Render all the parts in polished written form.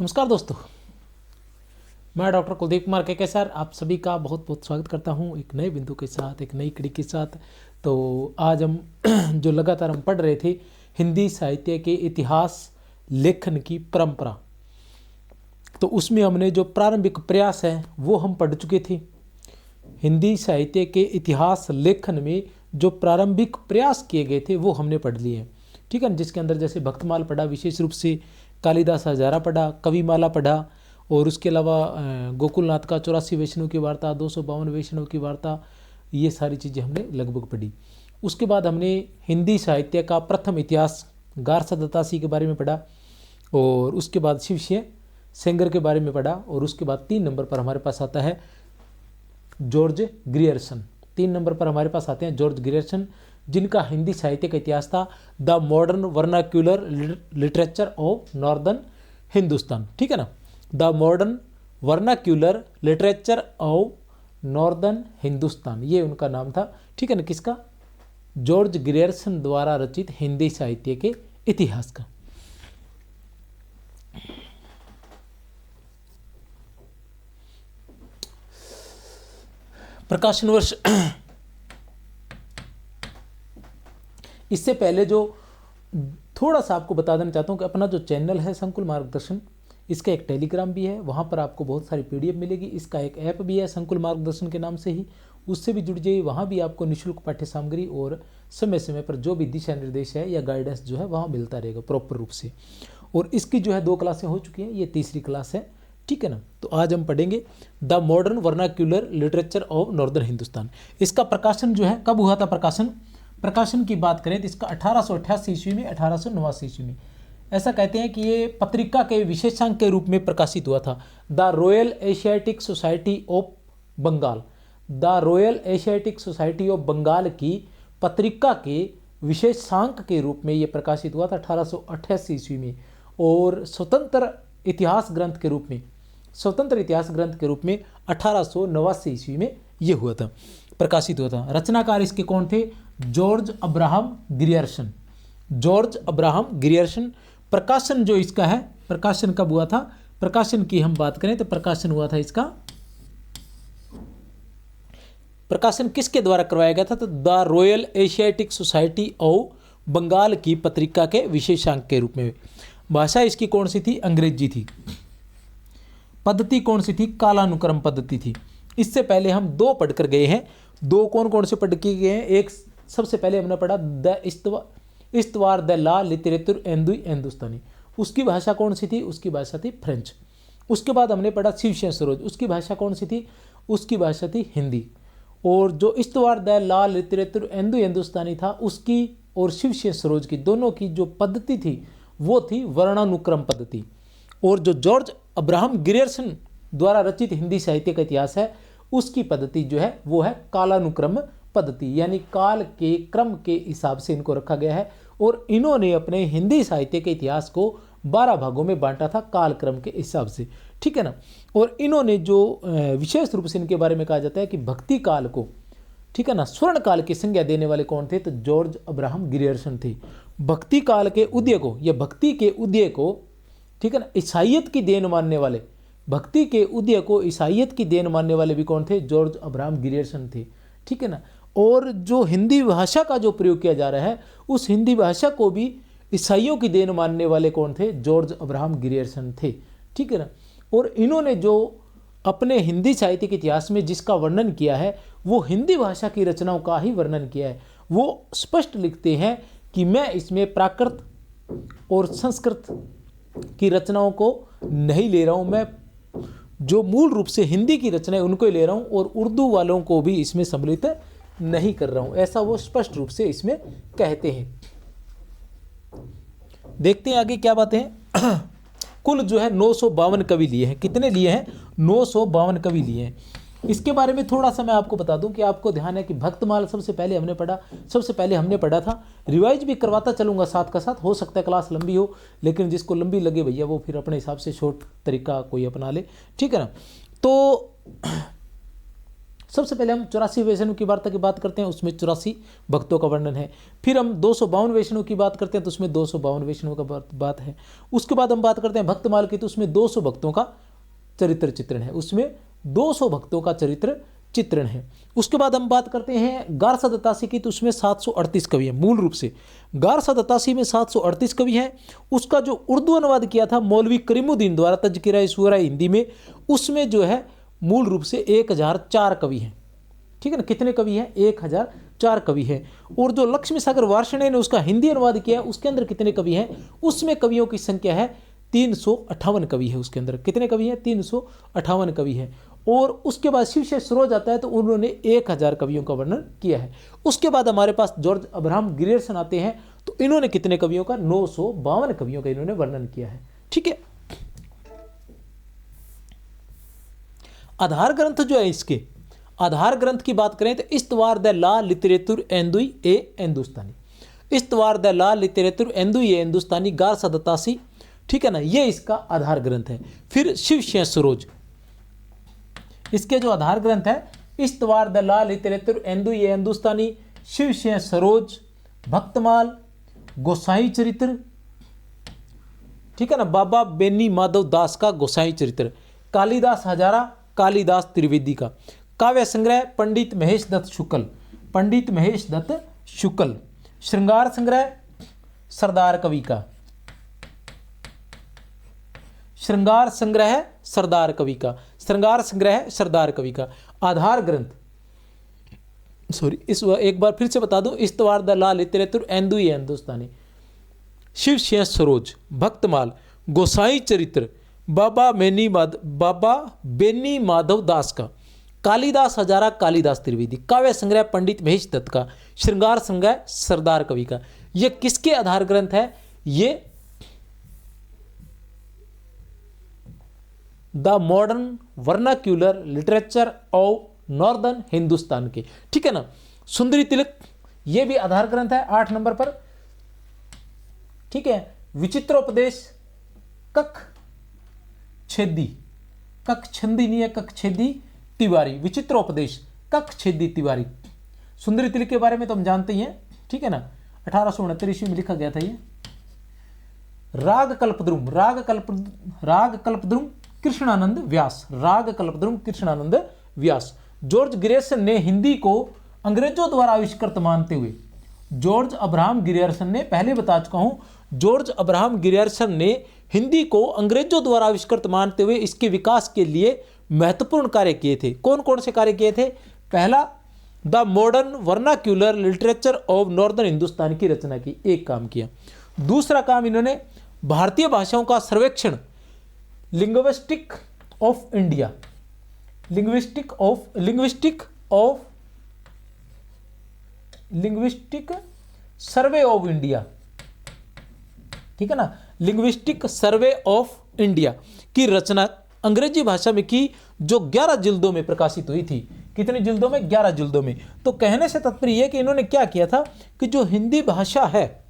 नमस्कार दोस्तों, मैं डॉक्टर कुलदीप कुमार के सर आप सभी का बहुत बहुत स्वागत करता हूं एक नए बिंदु के साथ, एक नई कड़ी के साथ। तो आज हम जो लगातार हम पढ़ रहे थे हिंदी साहित्य के इतिहास लेखन की परंपरा, तो उसमें हमने जो प्रारंभिक प्रयास है वो हम पढ़ चुके थे। हिंदी साहित्य के इतिहास लेखन में जो प्रारंभिक प्रयास किए गए थे वो हमने पढ़ लिए, ठीक है। जिसके अंदर जैसे भक्तमाल पढ़ा, विशेष रूप से कालिदास हजारा पढ़ा, कविमाला पढ़ा, और उसके अलावा गोकुलनाथ का 84 वैष्णव की वार्ता, 252 वैष्णव की वार्ता, ये सारी चीज़ें हमने लगभग पढ़ी। उसके बाद हमने हिंदी साहित्य का प्रथम इतिहास गारसा दत्तासी के बारे में पढ़ा, और उसके बाद शिवसिंह सेंगर के बारे में पढ़ा, और उसके बाद 3 नंबर पर हमारे पास आता है जॉर्ज ग्रियर्सन। 3 नंबर पर हमारे पास आते हैं जॉर्ज ग्रियर्सन, जिनका हिंदी साहित्य का इतिहास था the modern vernacular literature of northern Hindustan, ठीक है ना। The modern vernacular literature of northern Hindustan, ये उनका नाम था, ठीक है ना। किसका? जॉर्ज ग्रियर्सन द्वारा रचित हिंदी साहित्य के इतिहास का। प्रकाशन वर्ष इससे पहले जो थोड़ा सा आपको बता देना चाहता हूं कि अपना जो चैनल है संकुल मार्गदर्शन, इसका एक टेलीग्राम भी है, वहां पर आपको बहुत सारी पीडीएफ मिलेगी। इसका एक ऐप भी है संकुल मार्गदर्शन के नाम से ही, उससे भी जुड़ जाइए। वहां भी आपको निःशुल्क पाठ्य सामग्री और समय समय पर जो भी दिशा निर्देश है या गाइडेंस जो है वहाँ मिलता रहेगा प्रॉपर रूप से। और इसकी जो है 2 क्लासें हो चुकी हैं, ये तीसरी क्लास है, ठीक है ना। तो आज हम पढ़ेंगे the modern vernacular literature of northern Hindustan. इसका प्रकाशन जो है कब हुआ था? प्रकाशन की बात करें तो इसका 1888 ईस्वी में, 1889 ईस्वी में। ऐसा कहते हैं कि ये पत्रिका के विशेषांक के रूप में प्रकाशित हुआ था। The Royal Asiatic Society of Bengal, the Royal Asiatic Society of Bengal की पत्रिका के विशेषांक के रूप में ये प्रकाशित हुआ था 1888 ईस्वी में। और स्वतंत्र इतिहास ग्रंथ के रूप में 1889 ईस्वी में ये हुआ था, प्रकाशित हुआ था। रचनाकार इसके कौन थे? George Abraham Grierson. George Abraham Grierson. प्रकाशन जो इसका है, प्रकाशन कब हुआ था? प्रकाशन की हम बात करें तो प्रकाशन हुआ था इसका, प्रकाशन किसके द्वारा करवाया गया था? तो the Royal Asiatic Society of Bengal की पत्रिका के विशेषांक के रूप में। भाषा इसकी कौन सी थी? अंग्रेजी थी। पद्धति कौन सी थी? कालानुक्रम पद्धति थी। इससे पहले हम 2 पढ़कर गए हैं। 2 कौन कौन से पढ़ के गए हैं? एक सबसे पहले हमने पढ़ा द इस्तवार द ला लिटरेचर हिंदुस्तानी, उसकी भाषा कौन सी थी? उसकी भाषा थी फ्रेंच। उसके बाद हमने पढ़ा शिवसिंह सरोज, उसकी भाषा कौन सी थी? उसकी भाषा थी हिंदी। और जो इस्तवार द ला लिटरेचर हिंदुस्तानी था, उसकी और शिवसिंह सरोज की दोनों की जो पद्धति थी वो थी वर्णानुक्रम पद्धति। और जो जॉर्ज अब्राहम ग्रियर्सन द्वारा रचित हिंदी साहित्य का इतिहास है, उसकी पद्धति जो है वो है कालानुक्रम पद्धति, यानी काल के क्रम के हिसाब से इनको रखा गया है। और इन्होंने अपने हिंदी साहित्य के इतिहास को 12 भागों में बांटा था कालक्रम के हिसाब से, ठीक है ना। और इन्होंने जो विशेष रूप से इनके बारे में कहा जाता है कि भक्ति काल को, ठीक है ना, स्वर्ण काल की संज्ञा देने वाले कौन थे? तो जॉर्ज अब्राहम ग्रियर्सन थे। भक्ति काल के उदय को, या भक्ति के उदय को, ठीक है ना, ईसाइयत की देन मानने वाले, भक्ति के उदय को ईसाइयत की देन मानने वाले भी कौन थे? जॉर्ज अब्राहम ग्रियर्सन थे, ठीक है ना। और जो हिंदी भाषा का जो प्रयोग किया जा रहा है, उस हिंदी भाषा को भी ईसाइयों की देन मानने वाले कौन थे? जॉर्ज अब्राहम ग्रियर्सन थे, ठीक है ना। और इन्होंने जो अपने हिंदी साहित्य के इतिहास में जिसका वर्णन किया है, वो हिंदी भाषा की रचनाओं का ही वर्णन किया है। वो स्पष्ट लिखते हैं कि मैं इसमें प्राकृत और संस्कृत की रचनाओं को नहीं ले रहा हूँ, मैं जो मूल रूप से हिंदी की रचनाएं उनको ही ले रहा हूँ, और उर्दू वालों को भी इसमें सम्मिलित नहीं कर रहा हूँ, ऐसा वो स्पष्ट रूप से इसमें कहते हैं। देखते हैं आगे क्या बातें हैं। कुल जो है 952 कवि लिए हैं। कितने लिए हैं? 952 कवि लिए हैं। इसके बारे में थोड़ा सा मैं आपको बता दूं कि आपको ध्यान है कि भक्तमाल सबसे पहले हमने पढ़ा था। रिवाइज भी करवाता चलूंगा साथ का साथ, हो सकता है क्लास लंबी हो, लेकिन जिसको लंबी लगे भैया वो फिर अपने हिसाब से शॉर्ट तरीका कोई अपना ले, ठीक है ना। तो सबसे पहले हम 84 वैष्णव की वार्ता की बात करते हैं, उसमें 84 भक्तों का वर्णन है। फिर हम 252 वैष्णव की बात करते हैं, तो उसमें 252 वैष्णव का बात है। उसके बाद हम बात करते हैं भक्तमाल की, तो उसमें 200 भक्तों का चरित्र चित्रण है, उसमें 200 भक्तों का चरित्र चित्रण है। उसके बाद हम बात करते हैं गारसा दत्तासी की, तो उसमें 738 कवि हैं। मूल रूप से गारसा दत्तासी में 738 कवि हैं। उसका जो उर्दू अनुवाद किया था मौलवी करीमुद्दीन द्वारा तज़किरा सूरा हिंदी में, उसमें जो है मूल रूप से 1004 कवि हैं। ठीक है ना, कितने कवि हैं? 1004 कवि हैं। और जो लक्ष्मी सागर वार्ष्णेय ने उसका हिंदी अनुवाद किया है, उसके अंदर कितने कवि हैं? उसमें कवियों की संख्या है 358 कवि है। उसके अंदर कितने कवि हैं? 358 कवि हैं। और उसके बाद शिव से सरोज आता है, तो उन्होंने 1000 कवियों का वर्णन किया है। उसके बाद हमारे पास जॉर्ज अब्राहम ग्रियर्सन आते हैं, तो इन्होंने कितने कवियों का? 952 कवियों का इन्होंने वर्णन किया है। ठीक है, आधार ग्रंथ जो है, इसके आधार ग्रंथ की बात करें तो इस्तवार द ला लिटरेचर एंदुई ए हिंदुस्तानी, इस्तवार द ला लिटरेचर एंदुई ए हिंदुस्तानी, गारसा दत्तासी। ठीक है ना, ये इसका आधार ग्रंथ है। फिर शिव सिंह सरोज, इसके जो आधार ग्रंथ है इस्तवार द ला लिटरेचर एंदुई ए हिंदुस्तानी, शिव सिंह सरोज, भक्तमाल, गोसाई चरित्र, ठीक है ना, बाबा बेनी माधव दास का गोसाई चरित्र, कालिदास हजारा, कालिदास त्रिवेदी का, काव्य संग्रह पंडित महेश दत्त शुक्ल, पंडित महेश दत्त शुक्ल, श्रृंगार संग्रह सरदार कवि का, श्रृंगार संग्रह सरदार कवि का, श्रृंगार संग्रह सरदार कवि का। आधार ग्रंथ, सॉरी, इस एक बार फिर से बता दूं, इस्तवार द ला लिटरेचर एंदुई ए हिंदुस्तानी, शिव सिंह सरोज, भक्तमाल, गोसाई चरित्र, बाबा बेनी माधव दास का, कालिदास हजारा, कालिदास त्रिवेदी, काव्य संग्रह पंडित महेश दत्त का, श्रृंगार संग्रह सरदार कवि का। ये किसके आधार ग्रंथ है? ये the modern vernacular literature of northern Hindustan के। ठीक है ना, सुंदरी तिलक, ये भी आधार ग्रंथ है 8 नंबर पर। ठीक है, विचित्रोपदेश कक छेदी, कक छंदी नहीं है, कक छेदी तिवारी, विचित्रोपदेश कक छेदी तिवारी। सुंदरी तिलक के बारे में तो हम जानते ही हैं। ठीक है ना, 1869 ईस्वी में लिखा गया था ये। राग कल्पद्रुम, राग कल्पद्रुम कृष्णानंद व्यास, राग कल्पद्रुम कृष्णानंद व्यास। जॉर्ज ग्रियर्सन ने हिंदी को अंग्रेजों द्वारा आविष्कृत मानते हुए, जॉर्ज अब्राहम ग्रियर्सन ने, पहले बता चुका हूं, जॉर्ज अब्राहम ग्रियर्सन ने हिंदी को अंग्रेजों द्वारा आविष्कृत मानते हुए इसके विकास के लिए महत्वपूर्ण कार्य किए थे। कौन कौन से कार्य किए थे? पहला, the modern vernacular literature of northern Hindustan की रचना की, एक काम किया। दूसरा काम इन्होंने भारतीय भाषाओं का सर्वेक्षण, linguistic of India, linguistic survey of India, ठीक है ना, लिंग्विस्टिक सर्वे ऑफ इंडिया की रचना अंग्रेजी भाषा में की, जो 11 जिल्दों में प्रकाशित हुई थी। कितनी जिल्दों में? 11 जिल्दों में। तो कहने से तात्पर्य यह कि इन्होंने क्या किया था कि जो हिंदी भाषा है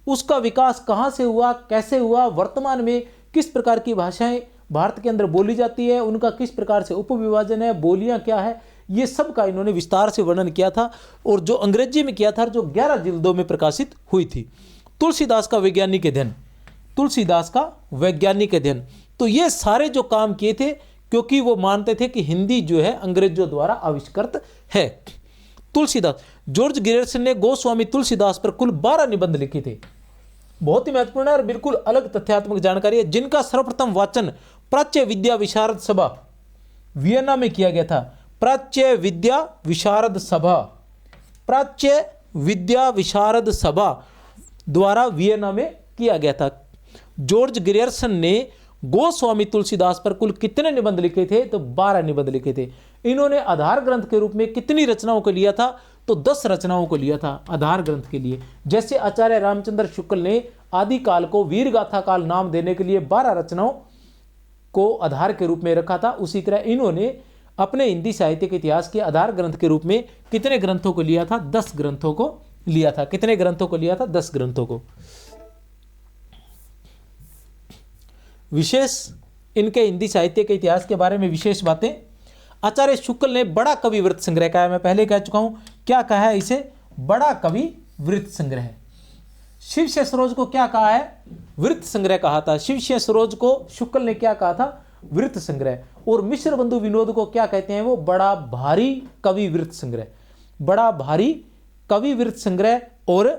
उसका विकास कहाँ से हुआ, कैसे हुआ, वर्तमान में किस प्रकार की भाषाएं भारत के अंदर बोली जाती है, उनका किस प्रकार से उपविभाजन है, बोलियां क्या है, ये सब का इन्होंने विस्तार से वर्णन किया था, और जो अंग्रेजी में किया था, जो 11 जिल्दों में प्रकाशित हुई थी। तुलसीदास का वैज्ञानिक अध्ययन, तुलसीदास का वैज्ञानिक अध्ययन, तो ये सारे जो काम किए थे, क्योंकि वो मानते थे कि हिंदी जो है अंग्रेजों द्वारा आविष्कृत है। तुलसीदास, जॉर्ज ग्रियर्सन ने गोस्वामी तुलसीदास पर कुल 12 निबंध लिखे थे। बहुत ही महत्वपूर्ण है और बिल्कुल अलग तथ्यात्मक जानकारी है, जिनका सर्वप्रथम वाचन प्राच्य विद्या विशारद सभा वियना में किया गया था। प्राच्य विद्या विशारद सभा, प्राच्य विद्या विशारद सभा द्वारा वियना में किया गया था। जॉर्ज ग्रियर्सन ने गोस्वामी तुलसीदास पर कुल कितने निबंध लिखे थे? तो 12 निबंध लिखे थे। इन्होंने आधार ग्रंथ के रूप में कितनी रचनाओं को लिया था? तो 10 रचनाओं को लिया था आधार ग्रंथ के लिए। जैसे आचार्य रामचंद्र शुक्ल ने आदि काल को वीर गाथा काल नाम देने के लिए 12 रचनाओं को आधार के रूप में रखा था, उसी तरह इन्होंने अपने हिंदी साहित्य के इतिहास के आधार ग्रंथ के रूप में कितने ग्रंथों को लिया था? 10 ग्रंथों को लिया था। कितने ग्रंथों को लिया था? 10 ग्रंथों को। विशेष इनके हिंदी साहित्य के इतिहास के बारे में विशेष बातें, आचार्य शुक्ल ने बड़ा कवि वृत्त संग्रह कहा है, मैं पहले कह चुका हूं, क्या कहा है इसे, बड़ा कवि वृत्त संग्रह। शिवस्य सरोज को क्या कहा है, वृत्त संग्रह कहा था। शिवस्य सरोज को शुक्ल ने क्या कहा था, वृत्त संग्रह। और मिश्र बंधु विनोद को क्या कहते हैं, वो बड़ा भारी कवि वृत्त संग्रह, बड़ा भारी कवि वृत्त संग्रह। और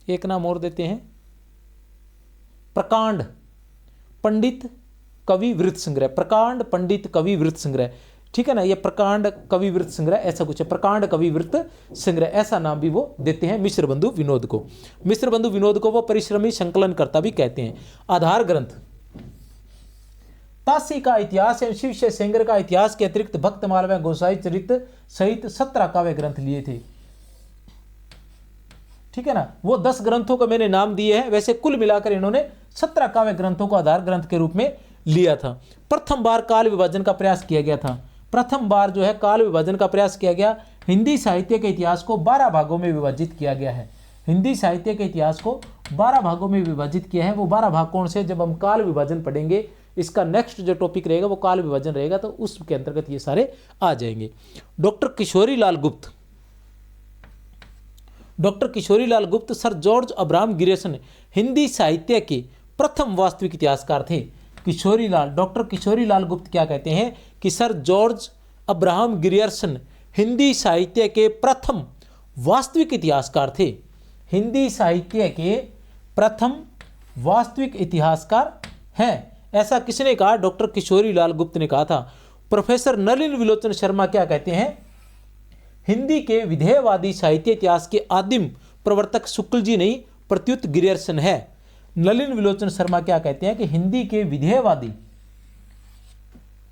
एक नाम और देते हैं, प्रकांड पंडित कवि वृत्त संग्रह, प्रकांड पंडित कवि वृत्त संग्रह, ठीक है ना, ये प्रकांड कवि वृत्त संग्रह ऐसा कुछ है, प्रकांड कवि वृत्त संग्रह ऐसा नाम भी वो देते हैं मिश्र बंधु विनोद को। मिश्र बंधु विनोद को वो परिश्रमी संकलनकर्ता भी कहते हैं। आधार ग्रंथ तासी का इतिहास एवं शिवस्य सेंगर का इतिहास के अतिरिक्त भक्तमाल व गोसाई चरित्र सहित 17 काव्य ग्रंथ लिए थे, ठीक है ना। वो 10 ग्रंथों को मैंने नाम दिए हैं, वैसे कुल मिलाकर इन्होंने 17 काव्य ग्रंथों को आधार ग्रंथ के रूप में लिया था। प्रथम बार काल विभाजन का प्रयास किया गया था, प्रथम बार जो है काल विभाजन का प्रयास किया गया। हिंदी साहित्य के इतिहास को 12 भागों में विभाजित किया गया है, हिंदी साहित्य के इतिहास को 12 भागों में विभाजित किया है। वो 12 भाग कौन से, जब हम काल विभाजन पढ़ेंगे, इसका नेक्स्ट जो टॉपिक रहेगा वो काल विभाजन रहेगा, तो उसके अंतर्गत ये सारे आ जाएंगे। डॉक्टर किशोरी लाल गुप्त, डॉक्टर किशोरी लाल गुप्त sir George Abraham Grierson Hindi साहित्य के प्रथम वास्तविक इतिहासकार थे। किशोरी लाल, डॉक्टर किशोरी लाल गुप्त क्या कहते हैं कि sir George Abraham Grierson Hindi साहित्य के प्रथम वास्तविक इतिहासकार थे, हिंदी साहित्य के प्रथम वास्तविक इतिहासकार हैं। ऐसा किसने कहा, डॉक्टर किशोरी लाल गुप्त ने कहा था। प्रोफेसर नलिन विलोचन शर्मा क्या कहते हैं, हिंदी के विधेयवादी साहित्य इतिहास के आदिम प्रवर्तक शुक्ल जी नहीं प्रत्युत गिरियर्सन है। नलिन विलोचन शर्मा क्या कहते हैं कि हिंदी के विधेयवादी,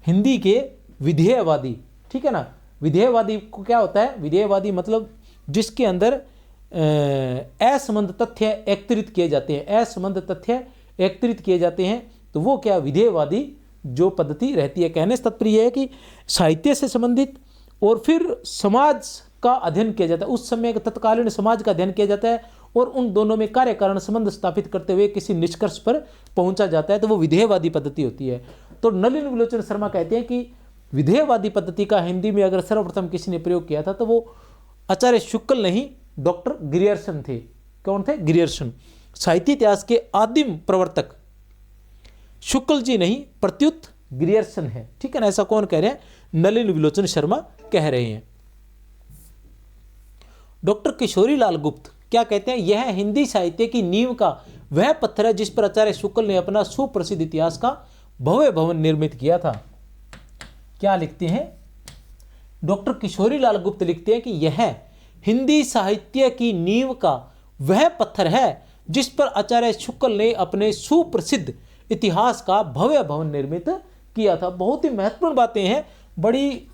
हिंदी के विधेयवादी, ठीक है ना। विधेयवादी को क्या होता है, विधेयवादी मतलब जिसके अंदर असंबद्ध तथ्य एकत्रित किए जाते हैं, असंबद्ध तथ्य एकत्रित किए जाते हैं, तो वो क्या विधेयवादी जो पद्धति रहती है। कहने से तात्पर्य है कि साहित्य से संबंधित और फिर समाज का अध्ययन किया जाता है, उस समय तत्कालीन समाज का अध्ययन किया जाता है और उन दोनों में कार्य कारण संबंध स्थापित करते हुए किसी निष्कर्ष पर पहुंचा जाता है, तो वो विधेयवादी पद्धति होती है। तो नलिन विलोचन शर्मा कहते हैं कि विधेयवादी पद्धति का हिंदी में अगर सर्वप्रथम किसी ने प्रयोग किया था तो वो आचार्य शुक्ल नहीं, डॉक्टर गिरियर्सन थे। कौन थे, गिरियर्सन। साहित्य इतिहास के आदिम प्रवर्तक शुक्ल जी नहीं प्रत्युत गिरियर्सन है, ठीक है ना। ऐसा कौन कह रहे हैं, नलिन विलोचन शर्मा कह रहे हैं। डॉक्टर किशोरी लाल गुप्त क्या कहते हैं, यह हिंदी साहित्य की नींव का वह पत्थर है जिस पर आचार्य शुक्ल ने अपना सुप्रसिद्ध इतिहास का भव्य भवन निर्मित किया था। क्या लिखते हैं, डॉक्टर किशोरी लाल गुप्त लिखते हैं कि यह हिंदी साहित्य की नींव का वह पत्थर है जिस पर आचार्य शुक्ल ने अपने सुप्रसिद्ध इतिहास का भव्य भवन निर्मित किया था। बहुत ही महत्वपूर्ण बातें हैं, बड़ी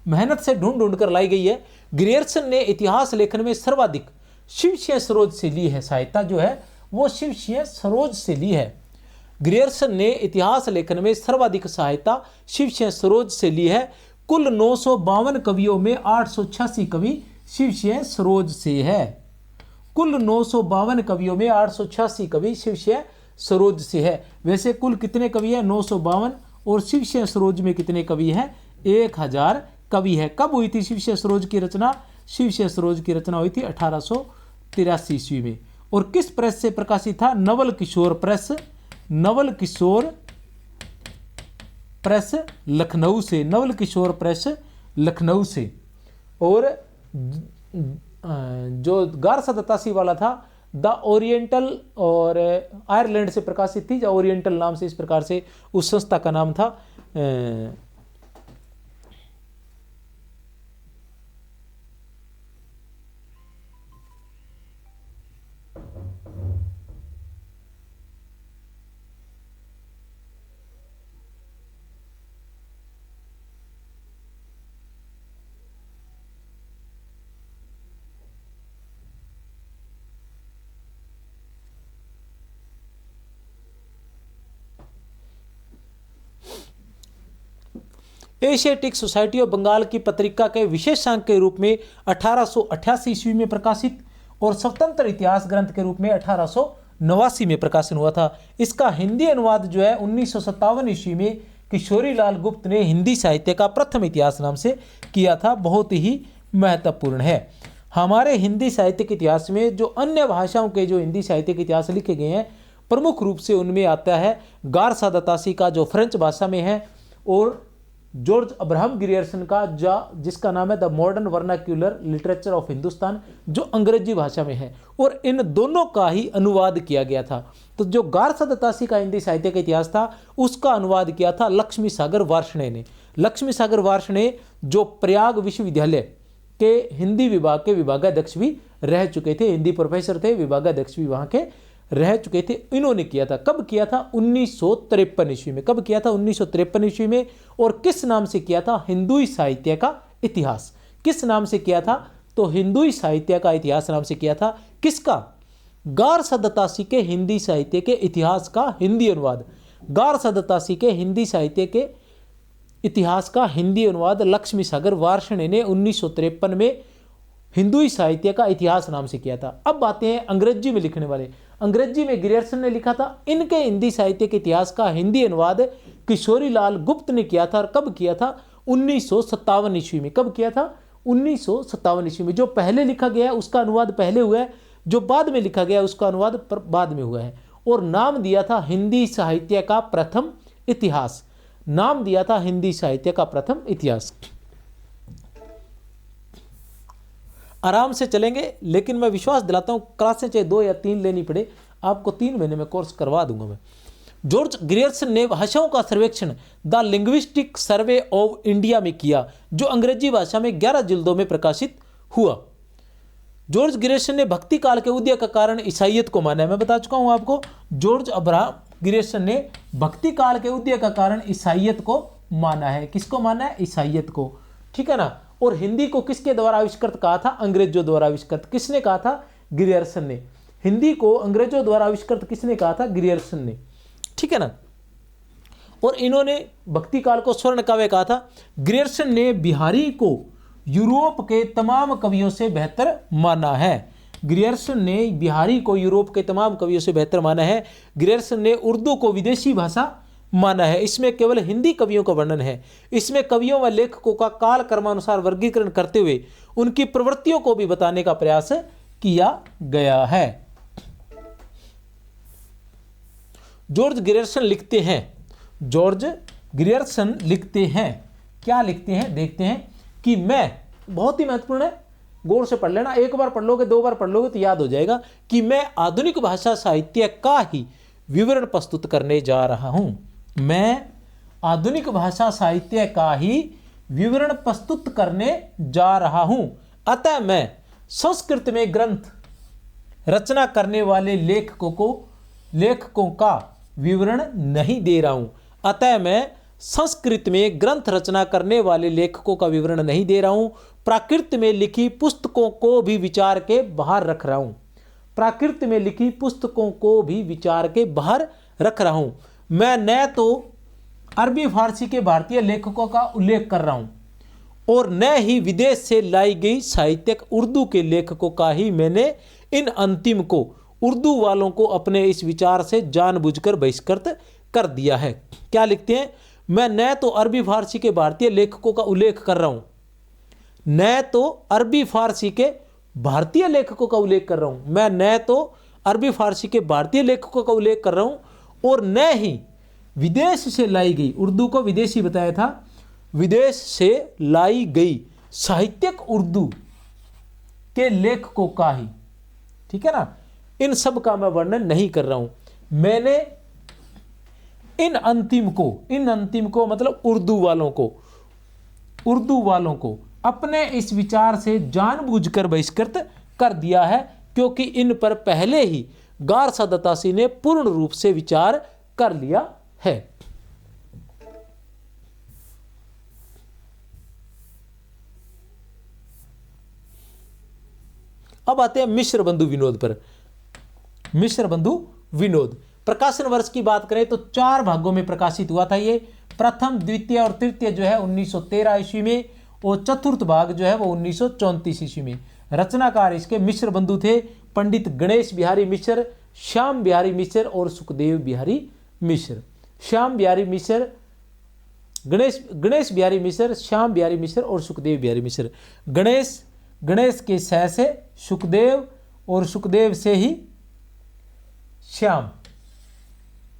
मेहनत से ढूंढ ढूंढ कर लाई गई है। गिरियर्सन ने इतिहास लेखन में सर्वाधिक शिवस्य सरोज से ली है, सहायता जो है वो शिवस्य सरोज से ली है। गिरियर्सन ने इतिहास लेखन में सर्वाधिक सहायता शिवस्य सरोज से ली है। कुल 952 कवियों में 886 कवि शिवस्य सरोज से है। कुल 952 कवियों में 886 कवि शिवस्य सरोज से है। वैसे कुल कितने कवि हैं, 952, और शिवस्य सरोज में कितने कवि हैं, 1000 कवि है। कब हुई थी शिवस्य सरोज की रचना, शिवस्य सरोज की रचना हुई थी 1883 ईस्वी में। और किस प्रेस से प्रकाशित था, नवल किशोर प्रेस, नवल किशोर प्रेस लखनऊ से, नवल किशोर प्रेस लखनऊ से। और जो गारसा दत्तासी वाला था द ओरिएंटल और आयरलैंड से प्रकाशित थी, जो ओरिएंटल नाम से इस प्रकार से उस संस्था का नाम था। एशियाटिक सोसाइटी ऑफ बंगाल की पत्रिका के विशेषांक के रूप में 1888 ईस्वी में प्रकाशित और स्वतंत्र इतिहास ग्रंथ के रूप में 1800 1989 में प्रकाशन हुआ था। इसका हिंदी अनुवाद जो है 1957 ईस्वी में किशोरी लाल गुप्त ने हिंदी साहित्य का प्रथम इतिहास नाम से किया था। बहुत ही महत्वपूर्ण है। हमारे हिंदी साहित्य के इतिहास में जो अन्य भाषाओं के जो हिंदी साहित्य के इतिहास लिखे गए हैं, प्रमुख रूप से उनमें आता है गारसा दतासी का जो फ्रेंच भाषा में है, और जॉर्ज अब्राहम ग्रियर्सन का जिसका नाम है the modern vernacular literature of Hindustan, जो अंग्रेजी भाषा में है, और इन दोनों का ही अनुवाद किया गया था। तो जो गारसा दतासी का हिंदी साहित्य का इतिहास था, उसका अनुवाद किया था लक्ष्मी सागर वार्ष्णेय ने। लक्ष्मी सागर वार्ष्णेय जो प्रयाग विश्वविद्यालय के हिंदी विभाग के विभागाध्यक्ष भी रह चुके थे, हिंदी प्रोफेसर थे, विभागाध्यक्ष भी वहाँ के रह चुके थे। इन्होंने किया था, कब किया था? 1953 ईस्वी में। कब किया था? 1953 ईस्वी में। और किस नाम से किया था? हिंदुई साहित्य का इतिहास। किस नाम से किया था? तो हिंदुई साहित्य का इतिहास नाम से किया था। किसका? गारसा दतासी के हिंदी साहित्य के इतिहास का हिंदी अनुवाद। गारसा दतासी के हिंदी साहित्य के इतिहास का हिंदी अनुवाद लक्ष्मी सागर वार्ष्णेय ने 1953 में हिंदुई साहित्य का इतिहास नाम से किया था। अब बातें हैं अंग्रेजी में लिखने वाले। अंग्रेजी में ग्रियर्सन ने लिखा था। इनके हिंदी साहित्य के इतिहास का हिंदी अनुवाद किशोरी लाल गुप्त ने किया था। और कब किया था? 1957 ईस्वी में। कब किया था? 1957 ईस्वी में। जो पहले लिखा गया है उसका अनुवाद पहले हुआ है, जो बाद में लिखा गया है उसका अनुवाद बाद में हुआ है। और नाम दिया था हिंदी साहित्य का प्रथम इतिहास। नाम दिया था हिंदी साहित्य का प्रथम इतिहास। आराम से चलेंगे, लेकिन मैं विश्वास दिलाता हूं क्लासें चाहे 2 या 3 लेनी पड़े, आपको 3 महीने में कोर्स करवा दूंगा मैं। जॉर्ज ग्रियर्सन ने भाषाओं का सर्वेक्षण the linguistic survey of India में किया, जो अंग्रेजी भाषा में 11 जिल्दों में प्रकाशित हुआ। जॉर्ज ग्रियर्सन ने भक्ति काल के उदय का कारण ईसाइयत को माना है। मैं बता चुका हूं आपको, जॉर्ज अब्राहम ग्रियर्सन ने भक्ति काल के उदय का कारण ईसाइयत को माना है। किसको माना है? ईसाइयत को। ठीक है ना। और हिंदी को किसके द्वारा आविष्कृत कहा था? अंग्रेजों द्वारा आविष्कृत। किसने कहा था? ग्रियर्सन ने। हिंदी को अंग्रेजों द्वारा आविष्कृत किसने कहा था? ग्रियर्सन ने। ठीक है ना। और इन्होंने भक्ति काल को स्वर्ण काव्य कहा था। ग्रियर्सन ने बिहारी को यूरोप के तमाम कवियों से बेहतर माना है। ग्रियर्सन ने बिहारी को यूरोप के तमाम कवियों से बेहतर माना है। ग्रियर्सन ने उर्दू को विदेशी भाषा माना है। इसमें केवल हिंदी कवियों का वर्णन है। इसमें कवियों व लेखकों का काल क्रमानुसार वर्गीकरण करते हुए उनकी प्रवृत्तियों को भी बताने का प्रयास किया गया है। जॉर्ज ग्रियर्सन लिखते हैं, जॉर्ज ग्रियर्सन लिखते हैं, क्या लिखते हैं देखते हैं कि मैं, बहुत ही महत्वपूर्ण है, गौर से पढ़ लेना, एक बार पढ़ लोगे 2 बार पढ़ लोगे तो याद हो जाएगा कि मैं आधुनिक भाषा साहित्य का ही विवरण प्रस्तुत करने जा रहा हूं। मैं आधुनिक भाषा साहित्य का ही विवरण प्रस्तुत करने जा रहा हूं। अतः मैं संस्कृत में ग्रंथ रचना करने वाले लेखकों का विवरण नहीं दे रहा हूं। अतः मैं संस्कृत में ग्रंथ रचना करने वाले लेखकों का विवरण नहीं दे रहा हूं। प्राकृत में लिखी पुस्तकों को भी विचार के बाहर रख रहा हूं। प्राकृत में लिखी पुस्तकों को भी विचार के बाहर रख रहा हूं। मैं न तो अरबी फारसी के भारतीय लेखकों का उल्लेख कर रहा हूं और न ही विदेश से लाई गई साहित्यिक उर्दू के लेखकों का ही मैंने इन अंतिम को उर्दू वालों को अपने इस विचार से जानबूझकर बहिष्कृत कर दिया है। क्या लिखते हैं? मैं न तो अरबी फारसी के भारतीय लेखकों का उल्लेख कर रहा हूं, न तो अरबी फारसी के भारतीय लेखकों का उल्लेख कर रहा हूं। मैं न तो अरबी फारसी के भारतीय लेखकों का उल्लेख कर रहा हूं और न ही विदेश से लाई गई, उर्दू को विदेशी बताया था, विदेश से लाई गई साहित्यिक उर्दू के लेखकों का ही, ठीक है ना, इन सब का मैं वर्णन नहीं कर रहा हूं। मैंने इन अंतिम को मतलब उर्दू वालों को अपने इस विचार से जानबूझकर बहिष्कृत कर दिया है, क्योंकि इन पर पहले ही गारसा दतासी ने पूर्ण रूप से विचार कर लिया है। अब आते हैं मिश्र बंधु विनोद पर। मिश्र बंधु विनोद प्रकाशन वर्ष की बात करें तो 4 भागों में प्रकाशित हुआ था। ये प्रथम, द्वितीय और तृतीय जो है 1913 ईस्वी में और चतुर्थ भाग जो है वो 1934 ईस्वी में। रचनाकार इसके मिश्र बंधु थे पंडित गणेश बिहारी मिश्र, श्याम बिहारी मिश्र और सुखदेव बिहारी मिश्र। श्याम बिहारी मिश्र, गणेश बिहारी मिश्र, श्याम बिहारी मिश्र और सुखदेव बिहारी मिश्र। गणेश के स से सुखदेव और सुखदेव से ही श्याम,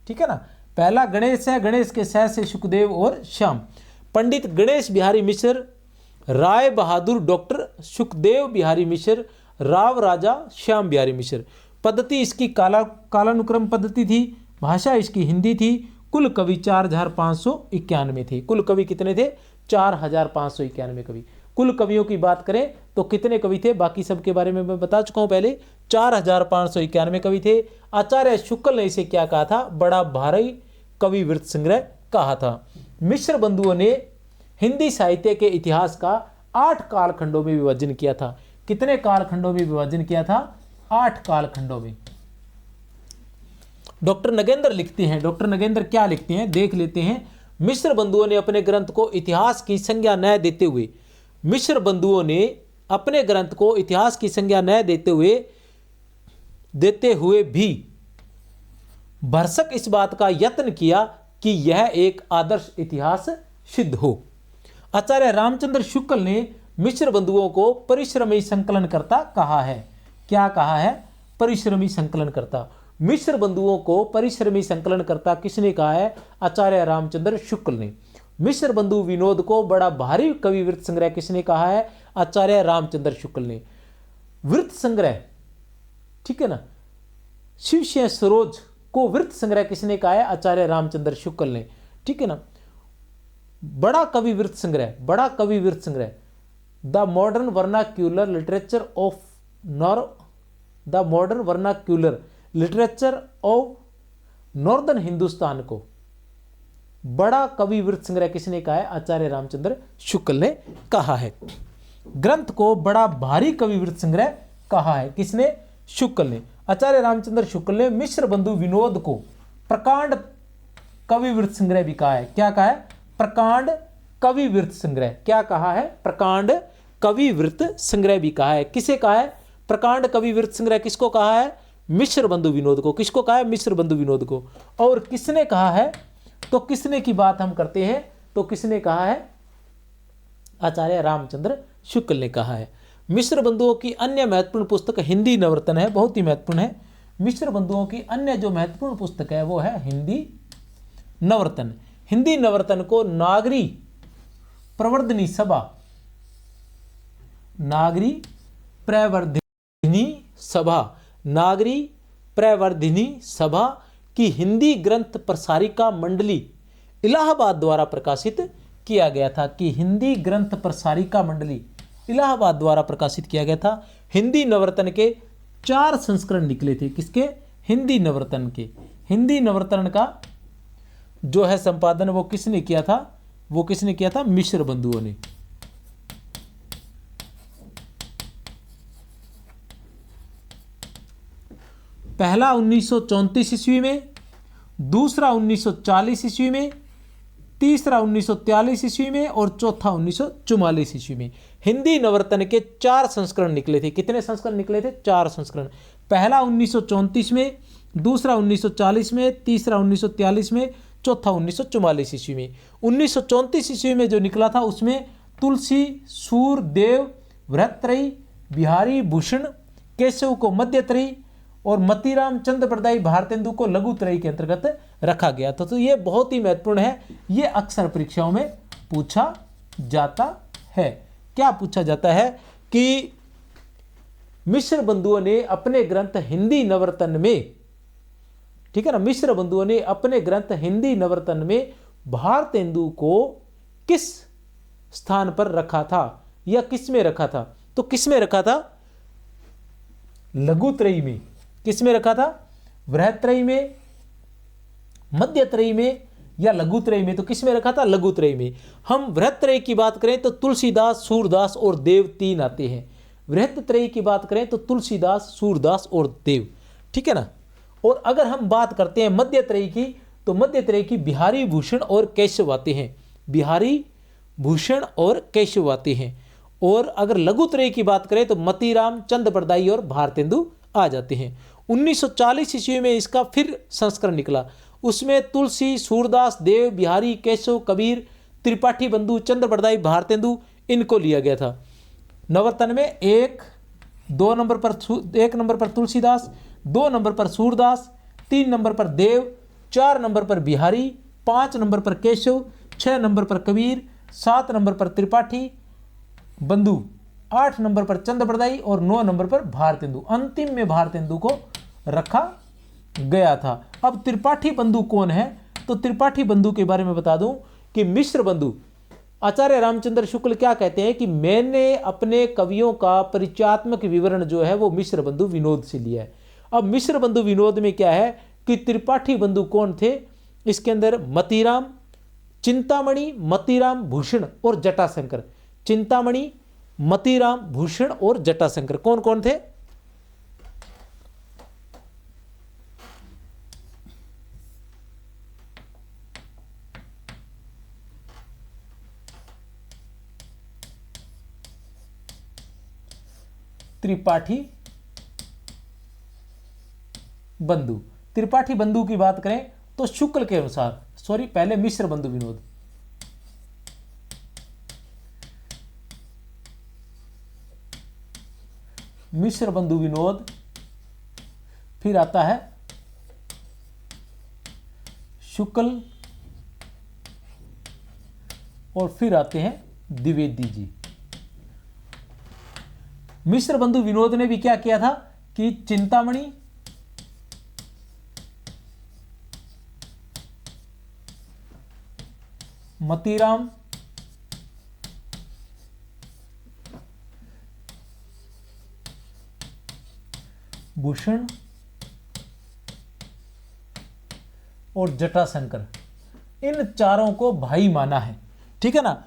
ठीक है ना। पहला गणेश है, गणेश के स से सुखदेव और श्याम। पंडित गणेश बिहारी मिश्र, राय बहादुर डॉक्टर सुखदेव बिहारी मिश्र, राव राजा श्याम बिहारी मिश्र। पद्धति इसकी कालानुक्रम पद्धति थी। भाषा इसकी हिंदी थी। कुल कवि 4591 थे। कुल कवि कितने थे? 4591 कवि। कुल कवियों की बात करें तो कितने कवि थे, बाकी सब के बारे में मैं बता चुका हूं पहले। 4591 कवि थे। आचार्य शुक्ल ने इसे क्या कहा था? बड़ा भारी कवि वृत्त संग्रह कहा था। मिश्र बंधुओं ने हिंदी साहित्य के इतिहास का 8 कालखंडों में विभाजन किया था। कितने कालखंडों में विभाजन किया था? 8 कालखंडों में। डॉक्टर नगेंद्र लिखते हैं, डॉक्टर नगेंद्र क्या लिखते हैं देख लेते हैं। मिश्र बंधुओं ने अपने ग्रंथ को इतिहास की संज्ञा न देते हुए, मिश्र बंधुओं ने अपने ग्रंथ को इतिहास की संज्ञा न देते हुए भी भरसक इस बात का यत्न किया कि यह एक आदर्श इतिहास सिद्ध हो। आचार्य रामचंद्र शुक्ल ने मिश्र बंधुओं को परिश्रमी संकलनकर्ता कहा है। क्या कहा है? परिश्रमी संकलनकर्ता। मिश्र बंधुओं को परिश्रमी संकलनकर्ता किसने कहा है? आचार्य रामचंद्र शुक्ल ने। मिश्र बंधु विनोद को बड़ा भारी कवि वृत्त संग्रह किसने कहा है? आचार्य रामचंद्र शुक्ल ने। वृत्त संग्रह, ठीक है ना। शिव सिंह सरोज को वृत्त संग्रह किसने कहा है? आचार्य रामचंद्र शुक्ल ने, ठीक है ना। बड़ा कवि वृत्त संग्रह, बड़ा कवि वृत्त संग्रह, the modern vernacular literature of northern Hindustan को बड़ा कवि वृत्त संग्रह किसने कहा है? आचार्य रामचंद्र शुक्ल ने कहा है। ग्रंथ को बड़ा भारी कवि वृत्त संग्रह कहा है किसने? शुक्ल ने। आचार्य रामचंद्र शुक्ल ने मिश्र बंधु विनोद को प्रकांड कवि वृत्त संग्रह भी कहा है। क्या कहा है? प्रकांड कवि वृत्त संग्रह। क्या कहा है? प्रकांड कवि वृत्त संग्रह भी कहा है। किसे कहा है? प्रकांड कवि वृत्त संग्रह किसको कहा है? मिश्र बंधु विनोद को। किसको कहा है? मिश्र बंधु विनोद को। और किसने कहा है? तो किसने की बात हम करते हैं तो किसने कहा है? आचार्य रामचंद्र शुक्ल ने कहा है। मिश्र बंधुओं की अन्य महत्वपूर्ण पुस्तक हिंदी नवरत्न है, बहुत ही महत्वपूर्ण है। मिश्र बंधुओं की अन्य जो महत्वपूर्ण पुस्तक है वो है हिंदी नवरत्न। हिंदी नवरत्न को नागरी प्रवर्धनी सभा, नागरी प्रवर्धिनी सभा, नागरी प्रवर्धिनी सभा की हिंदी ग्रंथ प्रसारिका मंडली इलाहाबाद द्वारा प्रकाशित किया गया था। कि हिंदी ग्रंथ प्रसारिका मंडली इलाहाबाद द्वारा प्रकाशित किया गया था। हिंदी नवरत्न के 4 संस्करण निकले थे। किसके? हिंदी नवरत्न के। हिंदी नवरत्न का जो है संपादन वो किसने किया था? वो किसने किया था? मिश्र बंधुओं ने। पहला 1934 ईस्वी में, दूसरा 1940 ईस्वी में, तीसरा 1943 ईस्वी में और चौथा 1944 ईस्वी में। हिंदी नवरत्न के 4 संस्करण निकले थे। कितने संस्करण निकले थे? 4 संस्करण। पहला 1934 में, दूसरा 1940 में, तीसरा 1943 में, चौथा 1944 ईस्वी में। 1934 ईस्वी में जो निकला था उसमें तुलसी, सूरदेव, भरतत्रयी, बिहारी भूषण, केशव को मध्यत्रयी और मतीराम चंद्रप्रदायी भारतेंदु को लघुत्रयी के अंतर्गत रखा गया था। तो ये बहुत ही महत्वपूर्ण है। ये अक्सर परीक्षाओं में पूछा जाता है। क्या पूछा जाता है? कि मिश्र बंधुओं ने अपने ग्रंथ हिंदी नवरत्न में, ठीक है ना, मिश्र बंधुओं ने अपने ग्रंथ हिंदी नवरत्न में भारतेंदु को किस स्थान पर रखा था या किस में रखा था? तो किस में रखा था? लघुत्रयी में। किस में रखा था? बृहत्त्रयी में, मध्यत्रयी में या लघुत्रयी में? तो किस में रखा था? लघुत्रयी में। हम बृहत्त्रयी की बात करें तो तुलसीदास, सूरदास और देव 3 आते हैं। बृहत्त्रयी की बात करें तो तुलसीदास, सूरदास और देव, ठीक है ना। और अगर हम बात करते हैं मध्यत्रयी की तो मध्यत्रयी की बिहारी भूषण और केशव आते हैं। बिहारी भूषण और केशव आते हैं। और अगर लघुत्रयी की बात करें तो मतीराम, चंद्रप्रदायी और भारतेंदु आ जाते हैं। 1940 ईस्वी में इसका फिर संस्करण निकला। उसमें तुलसी, सूरदास, देव, बिहारी, केशव, कबीर, त्रिपाठी बंधु, चंद्र बरदाई, भारतेंदु इनको लिया गया था। नवरत्न में एक नंबर पर तुलसीदास, 2 नंबर पर सूरदास, 3 नंबर पर देव, 4 नंबर पर बिहारी, 5 नंबर पर केशव, 6 नंबर पर कबीर, 7 नंबर पर त्रिपाठी बंधु, 8 नंबर पर चंद्र बरदाई और 9 नंबर पर भारतेंदु। अंतिम में भारतेंदु को रखा गया था। अब त्रिपाठी बंधु कौन है? तो त्रिपाठी बंधु के बारे में बता दूं कि मिश्र बंधु, आचार्य रामचंद्र शुक्ल क्या कहते हैं कि मैंने अपने कवियों का परिचयात्मक विवरण जो है वो मिश्र बंधु विनोद से लिया है। अब मिश्र बंधु विनोद में क्या है कि त्रिपाठी बंधु कौन थे? इसके अंदर मतीराम, चिंतामणि, मतीराम, भूषण और जटाशंकर। चिंतामणि, मतीराम, भूषण और जटाशंकर कौन कौन थे? त्रिपाठी बंधु। त्रिपाठी बंधु की बात करें तो शुक्ल के अनुसार, पहले मिश्र बंधु विनोद। मिश्र बंधु विनोद, फिर आता है शुक्ल और फिर आते हैं द्विवेदी जी। मिश्र बंधु विनोद ने भी क्या किया था कि चिंतामणि, मतीराम, भूषण और जटाशंकर, इन चारों को भाई माना है। ठीक है ना,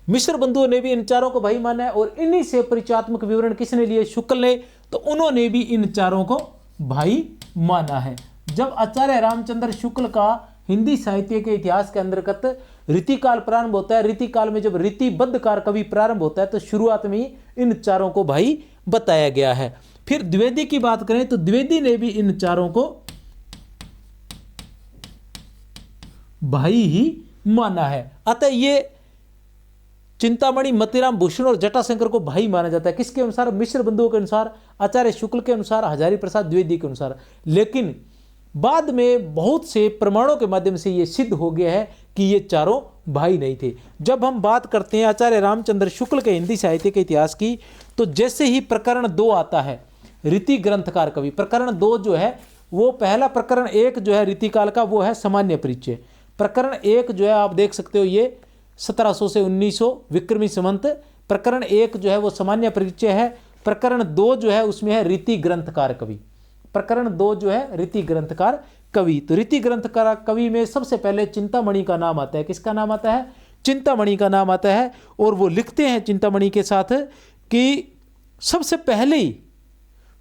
मिश्र बंधुओं ने भी इन चारों को भाई माना है और इन्हीं से परिचयात्मक विवरण किसने लिए? शुक्ल ने। तो उन्होंने भी इन चारों को भाई माना है। जब आचार्य रामचंद्र शुक्ल का हिंदी साहित्य के इतिहास के अंतर्गत रीतिकाल प्रारंभ होता है, रीतिकाल में जब रीतिबद्धकार कवि प्रारंभ होता है तो शुरुआत में ही इन चारों को भाई बताया गया है। फिर द्विवेदी की बात करें तो द्विवेदी ने भी इन चारों को भाई ही माना है। अतः ये चिंतामणि, मतीराम, भूषण और जटाशंकर को भाई माना जाता है। किसके अनुसार? मिश्र बंधुओं के अनुसार, आचार्य शुक्ल के अनुसार, हजारी प्रसाद द्विवेदी के अनुसार। लेकिन बाद में बहुत से प्रमाणों के माध्यम से यह सिद्ध हो गया है कि ये चारों भाई नहीं थे। जब हम बात करते हैं आचार्य रामचंद्र शुक्ल के हिंदी साहित्य के इतिहास की, तो जैसे ही प्रकरण 2 आता है, रीति ग्रंथकार कवि, प्रकरण 2 जो है वो पहला प्रकरण 1 जो है रीतिकाल का वो है सामान्य परिचय। प्रकरण 1 जो है आप देख सकते हो ये 1700 से 1900 विक्रमी संवत। प्रकरण 1 जो है वो सामान्य परिचय है। प्रकरण 2 जो है उसमें है रीति ग्रंथकार कवि। प्रकरण 2 जो है रीति ग्रंथकार कवि। तो रीति ग्रंथकार कवि में सबसे पहले चिंतामणि का नाम आता है। किसका नाम आता है? चिंतामणि का नाम आता है। और वो लिखते हैं चिंतामणि के साथ कि सबसे पहले ही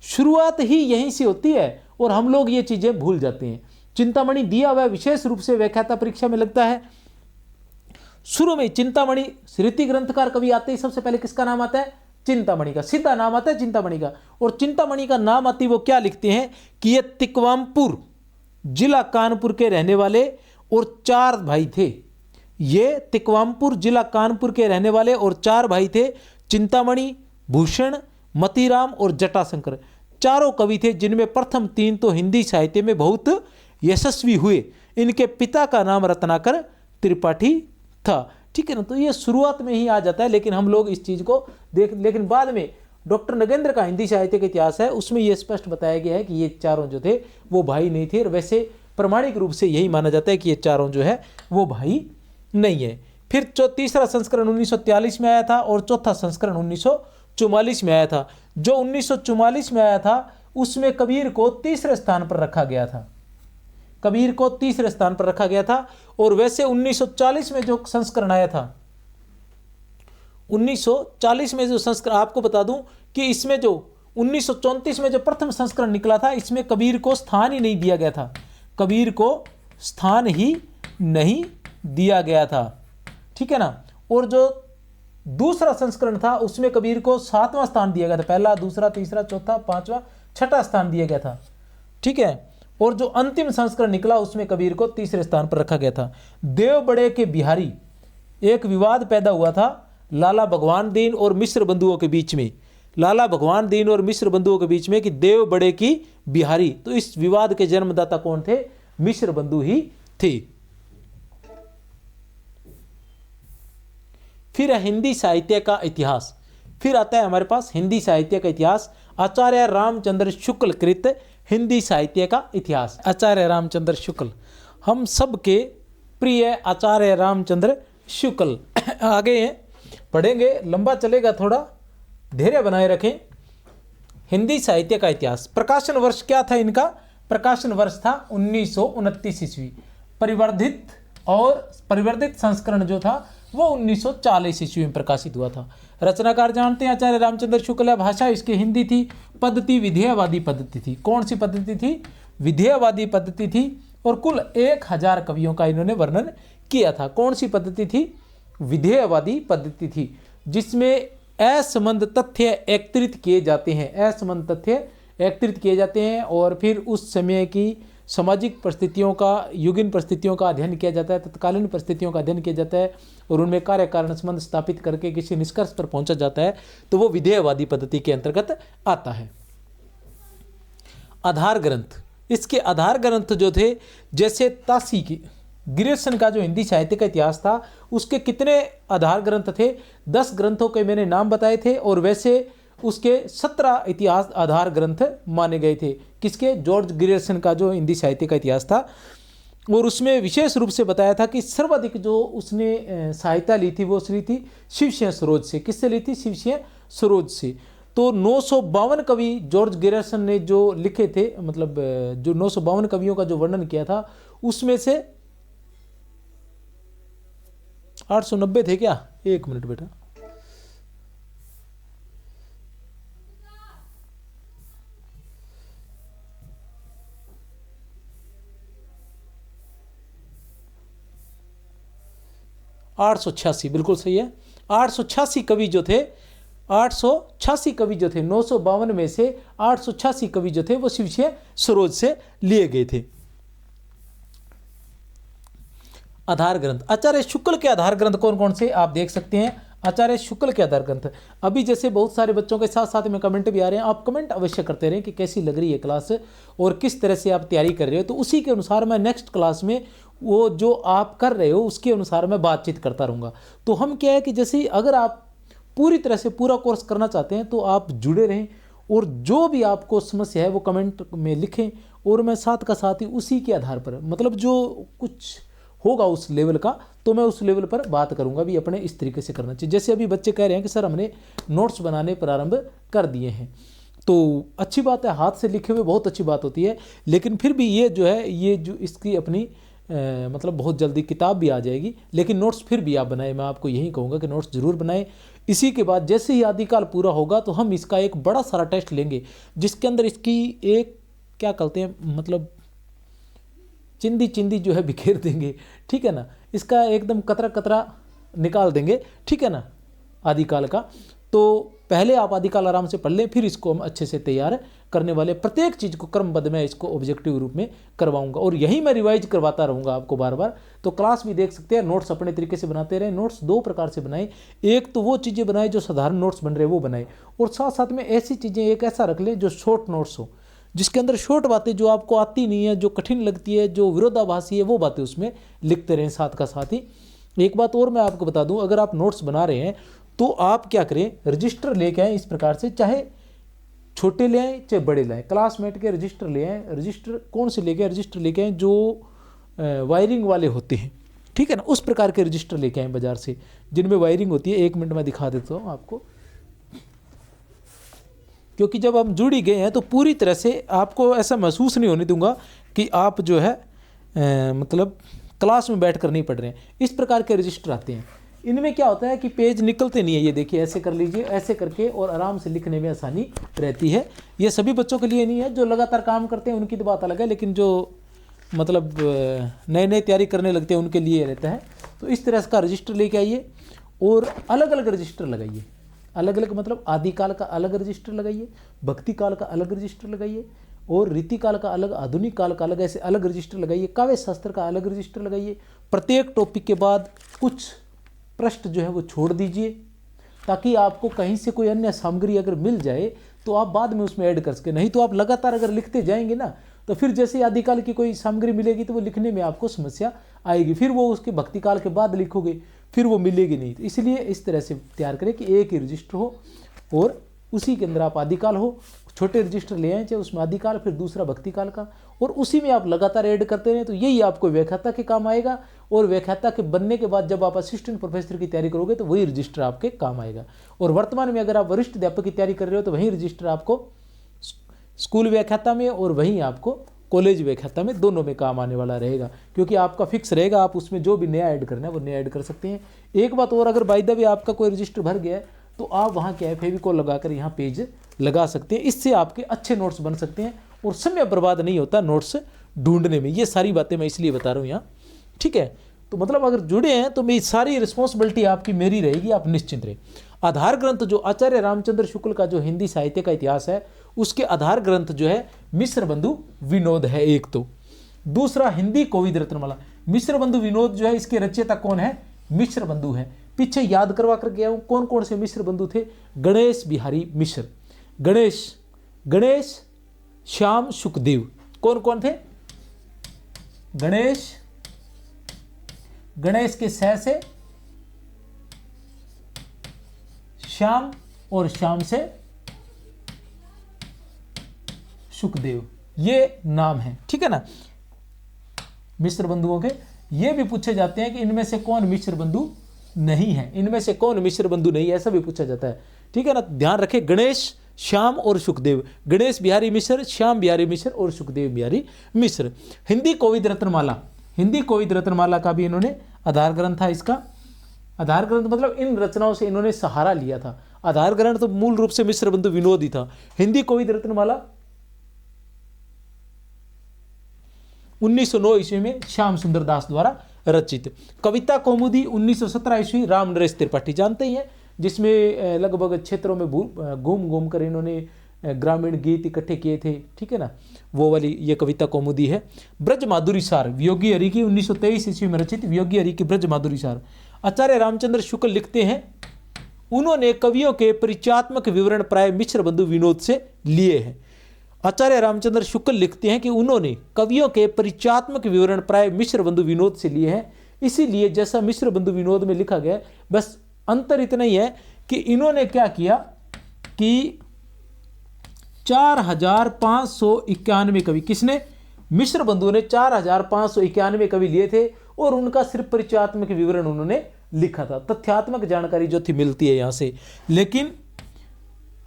शुरुआत ही यहीं से होती है और हम लोग ये चीजें भूल जाते हैं। चिंतामणि दिया हुआ विशेष रूप से व्याख्याता परीक्षा में लगता है। शुरू में चिंतामणि रीति ग्रंथकार कवि आते ही सबसे पहले किसका नाम आता है? चिंतामणि का। सीधा नाम आता है चिंतामणि का। और चिंतामणि का नाम आती वो क्या लिखते हैं कि ये तिकवामपुर जिला कानपुर के रहने वाले और 4 भाई थे। ये तिकवामपुर जिला कानपुर के रहने वाले और 4 भाई थे। चिंतामणि, भूषण, मतीराम और जटाशंकर चारों कवि थे, जिनमें प्रथम 3 तो हिंदी साहित्य में बहुत यशस्वी हुए। इनके पिता का नाम रत्नाकर त्रिपाठी था। ठीक है ना, तो ये शुरुआत में ही आ जाता है, लेकिन हम लोग इस चीज को लेकिन बाद में डॉक्टर नगेंद्र का हिंदी साहित्य का इतिहास है, उसमें यह स्पष्ट बताया गया है कि ये चारों जो थे वो भाई नहीं थे। और वैसे प्रमाणिक रूप से यही माना जाता है कि ये चारों जो है वो भाई नहीं है। फिर तीसरा संस्करण 1943 में आया था और चौथा संस्करण 1944 में आया था। जो 1944 में आया था उसमें कबीर को तीसरे स्थान पर रखा गया था। कबीर को तीसरे स्थान पर रखा गया था। और वैसे 1940 में जो संस्करण आया था, 1940 में जो संस्करण, आपको बता दूं कि इसमें जो 1934 में जो प्रथम संस्करण निकला था, इसमें कबीर को स्थान ही नहीं दिया गया था। कबीर को स्थान ही नहीं दिया गया था। ठीक है ना। और जो दूसरा संस्करण था उसमें कबीर को 7वां स्थान दिया गया था। पहला, दूसरा, तीसरा, चौथा, 5वां, 6ठा स्थान दिया गया था। ठीक है। और जो अंतिम संस्करण निकला उसमें कबीर को तीसरे स्थान पर रखा गया था। देव बड़े के बिहारी, एक विवाद पैदा हुआ था लाला भगवान दीन और मिश्र बंधुओं के बीच में, लाला भगवान दीन और मिश्र बंधुओं के बीच में कि देव बड़े की बिहारी। तो इस विवाद के जन्मदाता कौन थे? मिश्र बंधु ही थे। फिर हिंदी साहित्य का इतिहास, फिर आता है हमारे पास हिंदी साहित्य का इतिहास। आचार्य रामचंद्र शुक्ल कृत हिंदी साहित्य का इतिहास। आचार्य रामचंद्र शुक्ल, हम सबके प्रिय आचार्य रामचंद्र शुक्ल। आगे हैं, पढ़ेंगे, लंबा चलेगा, थोड़ा धैर्य बनाए रखें। हिंदी साहित्य का इतिहास। प्रकाशन वर्ष क्या था इनका? प्रकाशन वर्ष था 1929 ईस्वी। परिवर्धित संस्करण जो था वो 1940 ईस्वी में प्रकाशित हुआ था। रचनाकार जानते हैं, आचार्य रामचंद्र शुक्ल। भाषा इसकी हिंदी थी। पद्धति विधेयवादी पद्धति थी। कौन सी पद्धति थी? विधेयवादी पद्धति थी। और कुल 1000 कवियों का इन्होंने वर्णन किया था। कौन सी पद्धति थी? विधेयवादी पद्धति थी, जिसमें असंबद्ध तथ्य एकत्रित किए जाते हैं। असंबद्ध तथ्य एकत्रित किए जाते हैं और फिर उस समय की सामाजिक परिस्थितियों का, युगीन परिस्थितियों का अध्ययन किया जाता है, तत्कालीन परिस्थितियों का अध्ययन किया जाता है और उनमें कार्य कारण संबंध स्थापित करके किसी निष्कर्ष पर पहुंचा जाता है। तो वो विधेयवादी पद्धति के अंतर्गत आता है। आधार ग्रंथ, इसके आधार ग्रंथ जो थे, जैसे तासी की ग्रेसन का जो हिंदी साहित्य का इतिहास था, उसके कितने आधार ग्रंथ थे? 10 ग्रंथों के मैंने नाम बताए थे। और वैसे उसके 17 इतिहास आधार ग्रंथ माने गए थे। किसके? जॉर्ज ग्रेसन का जो हिंदी साहित्य का इतिहास था। और उसमें विशेष रूप से बताया था कि सर्वाधिक जो उसने सहायता ली थी वो ली थी शिवसिंह सरोज से। किससे ली थी? शिवसिंह सरोज से। तो 952 कवि जॉर्ज ग्रेसन ने जो लिखे थे, मतलब जो 952 कवियों का जो वर्णन किया था, उसमें से 890 थे क्या? एक मिनट बेटा। $886, बिल्कुल सही है। 886 कवि जो थे, 886 कवि जो थे, 952 में से 886 कवि जो थे वो शिवसिंह सरोज से लिए गए थे। आधार ग्रंथ, आचार्य शुक्ल के आधार ग्रंथ कौन कौन से आप देख सकते हैं। आचार्य शुक्ल के आधार ग्रंथ, अभी जैसे बहुत सारे बच्चों के साथ साथ में कमेंट भी आ रहे हैं, आप कमेंट अवश्य करते रहें कि कैसी लग रही है क्लास और किस तरह से आप तैयारी कर रहे हो। तो उसी के अनुसार मैं नेक्स्ट क्लास में वो जो आप कर रहे हो उसके अनुसार मैं बातचीत करता रहूँगा। तो हम क्या है कि जैसे अगर आप पूरी तरह से पूरा कोर्स करना चाहते हैं तो आप जुड़े रहें और जो भी आपको समस्या है वो कमेंट में लिखें और मैं साथ का साथ ही उसी के आधार पर, मतलब जो कुछ होगा उस लेवल का, तो मैं उस लेवल पर बात करूंगा भी अपने इस तरीके से करना चाहिए। जैसे अभी बच्चे कह रहे हैं कि सर हमने नोट्स बनाने प्रारंभ कर दिए हैं, तो अच्छी बात है, हाथ से लिखे हुए बहुत अच्छी बात होती है। लेकिन फिर भी ये जो है, ये जो इसकी अपनी मतलब बहुत जल्दी किताब भी आ जाएगी, लेकिन नोट्स फिर भी आप बनाएं। मैं आपको यही कहूँगा कि नोट्स जरूर बनाएं। इसी के बाद जैसे ही आदिकाल पूरा होगा तो हम इसका एक बड़ा सारा टेस्ट लेंगे, जिसके अंदर इसकी एक क्या कहते हैं, मतलब चिंदी चिंदी जो है बिखेर देंगे, ठीक है ना। इसका एकदम कतरा कतरा निकाल देंगे, ठीक है ना, आदिकाल का। तो पहले आप आदिकाल आराम से पढ़ लें, फिर इसको हम अच्छे से तैयार करने वाले, प्रत्येक चीज़ को क्रमबद्ध मैं इसको ऑब्जेक्टिव रूप में करवाऊंगा और यही मैं रिवाइज करवाता रहूँगा आपको बार बार। तो क्लास भी देख सकते हैं, नोट्स अपने तरीके से बनाते रहें। नोट्स 2 प्रकार से बनाएं, एक तो वो चीज़ें बनाएं जो साधारण नोट्स बन रहे वो बनाएं, और साथ साथ में ऐसी चीज़ें एक ऐसा रख लें जो शॉर्ट नोट्स हो, जिसके अंदर शॉर्ट बातें जो आपको आती नहीं है, जो कठिन लगती है, जो विरोधाभासी है, वो बातें उसमें लिखते रहें साथ का साथ ही। एक बात और मैं आपको बता दूं, अगर आप नोट्स बना रहे हैं तो आप क्या करें, रजिस्टर लेके आएँ इस प्रकार से, चाहे छोटे ले आएँ चाहे बड़े लाएँ, क्लासमेट के रजिस्टर ले आएँ। रजिस्टर कौन से लेके आए? रजिस्टर लेके आएँ जो वायरिंग वाले होते हैं, ठीक है ना, उस प्रकार के रजिस्टर लेके आएँ बाजार से जिनमें वायरिंग होती है। 1 मिनट में दिखा देता हूँ आपको, क्योंकि जब हम जुड़ ही गए हैं तो पूरी तरह से आपको ऐसा महसूस नहीं होने दूंगा कि आप जो है मतलब क्लास में बैठ कर नहीं पढ़ रहे हैं। इस प्रकार के रजिस्टर आते हैं, इनमें क्या होता है कि पेज निकलते नहीं है। ये देखिए, ऐसे कर लीजिए, ऐसे करके, और आराम से लिखने में आसानी रहती है। ये सभी बच्चों के लिए नहीं है, जो लगातार काम करते हैं उनकी तो बात अलग है, लेकिन जो मतलब नए नए तैयारी करने लगते हैं उनके लिए रहता है। तो इस तरह का रजिस्टर लेके आइए और अलग अलग रजिस्टर लगाइए। अलग अलग मतलब आदिकाल का अलग रजिस्टर लगाइए, भक्ति काल का अलग रजिस्टर लगाइए, और रीतिकाल का अलग, आधुनिक काल का अलग, ऐसे अलग रजिस्टर लगाइए। काव्य शास्त्र का अलग रजिस्टर लगाइए। प्रत्येक टॉपिक के बाद कुछ पृष्ठ जो है वो छोड़ दीजिए, ताकि आपको कहीं से कोई अन्य सामग्री अगर मिल जाए तो आप बाद में उसमें ऐड कर सके। नहीं तो आप लगातार अगर लिखते जाएंगे ना, तो फिर जैसे आदिकाल की कोई सामग्री मिलेगी तो वो लिखने में आपको समस्या आएगी, फिर वो उसके भक्तिकाल के बाद लिखोगे, फिर वो मिलेगी नहीं। तो इसलिए इस तरह से तैयार करें कि एक ही रजिस्टर हो और उसी के अंदर आप आदिकाल हो, छोटे रजिस्टर ले आए चाहे उसमें आदिकाल, फिर दूसरा भक्तिकाल का, और उसी में आप लगातार ऐड करते रहें। तो यही आपको व्याख्याता के काम आएगा, और व्याख्याता के बनने के बाद जब आप असिस्टेंट प्रोफेसर की तैयारी करोगे तो वही रजिस्टर आपके काम आएगा। और वर्तमान में अगर आप वरिष्ठ अध्यापक की तैयारी कर रहे हो तो वही रजिस्टर आपको स्कूल व्याख्याता में और वहीं आपको कॉलेज व्याख्याता में, दोनों में काम आने वाला रहेगा, क्योंकि आपका फिक्स रहेगा। आप उसमें जो भी नया ऐड करना है वो नया ऐड कर सकते हैं। एक बात और, अगर बाय द वे आपका कोई रजिस्टर भर गया है तो आप वहाँ क्या है फेविकॉल लगाकर यहाँ पेज लगा सकते हैं। इससे आपके अच्छे नोट्स बन सकते हैं और समय बर्बाद नहीं होता नोट्स ढूंढने में। ये सारी बातें मैं इसलिए बता रहा हूँ यहाँ, ठीक है। तो मतलब अगर जुड़े हैं तो मेरी सारी रिस्पॉन्सिबिलिटी आपकी मेरी रहेगी, आप निश्चिंत रहे। आधार ग्रंथ जो आचार्य रामचंद्र शुक्ल का जो हिंदी साहित्य का इतिहास है, उसके आधार ग्रंथ जो है मिश्र बंधु विनोद है एक तो। दूसरा हिंदी कोविद रत्नमाला। मिश्र बंधु विनोद जो है इसके रचयिता कौन है? मिश्र बंधु है। पीछे याद करवा कर गया हूं कौन कौन से मिश्र बंधु थे। गणेश बिहारी मिश्र, गणेश श्याम सुखदेव। कौन कौन थे? गणेश के सह से श्याम और श्याम से सुखदेव, ये नाम है, ठीक है ना मिश्र बंधुओं के। ये भी पूछे जाते हैं कि इनमें से कौन मिश्र बंधु नहीं है, इनमें से कौन मिश्र बंधु नहीं है, ऐसा भी पूछा जाता है, ठीक है ना। ध्यान रखें, गणेश, श्याम और सुखदेव, गणेश बिहारी मिश्र, श्याम बिहारी मिश्र और सुखदेव बिहारी मिश्र। हिंदी कोविद रत्नमाला, हिंदी कोविद रत्नमाला का भी इन्होंने आधार ग्रंथ था। इसका आधार ग्रंथ मतलब इन रचनाओं से इन्होंने सहारा लिया था। आधार ग्रंथ तो मूल रूप से मिश्र बंधु विनोद ही था। हिंदी कोविद रत्नमाला 1909 ईस्वी में श्याम सुंदर दास द्वारा रचित। कविता कौमुदी 1917 ईस्वी राम नरेश त्रिपाठी, जानते ही हैं, जिसमें लगभग क्षेत्रों में घूम घूम कर इन्होंने ग्रामीण गीत इकट्ठे किए थे, ठीक है ना, वो वाली ये कविता कौमुदी है। ब्रज माधुरी सार वियोगी हरि की 1923 ईस्वी में रचित वियोगी हरि की ब्रज माधुरी सार। आचार्य रामचंद्र शुक्ल लिखते हैं उन्होंने कवियों के परिचयात्मक विवरण प्राय मिश्र बंधु विनोद से लिए हैं। आचार्य रामचंद्र शुक्ल लिखते हैं कि उन्होंने कवियों के परिचयात्मक विवरण प्राय मिश्र बंधु विनोद से लिए हैं। इसीलिए जैसा मिश्र बंधु विनोद में लिखा गया, बस अंतर इतना ही है कि इन्होंने क्या किया कि 4591 कवि, किसने? मिश्र बंधु ने 4591 कवि लिए थे और उनका सिर्फ परिचयात्मक विवरण उन्होंने लिखा था। तथ्यात्मक जानकारी जो थी मिलती है यहां से, लेकिन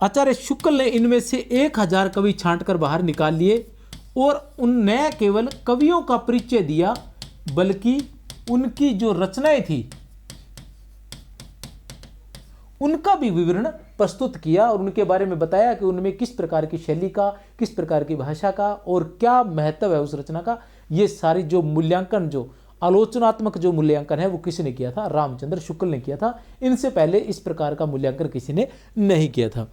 आचार्य शुक्ल ने इनमें से 1000 कवि छांटकर बाहर निकाल लिए और उनने केवल कवियों का परिचय दिया, बल्कि उनकी जो रचनाएं थी उनका भी विवरण प्रस्तुत किया और उनके बारे में बताया कि उनमें किस प्रकार की शैली का, किस प्रकार की भाषा का और क्या महत्व है उस रचना का। ये सारी जो मूल्यांकन, जो आलोचनात्मक जो मूल्यांकन है वो किसने किया था? रामचंद्र शुक्ल ने किया था। इनसे पहले इस प्रकार का मूल्यांकन किसी ने नहीं किया था,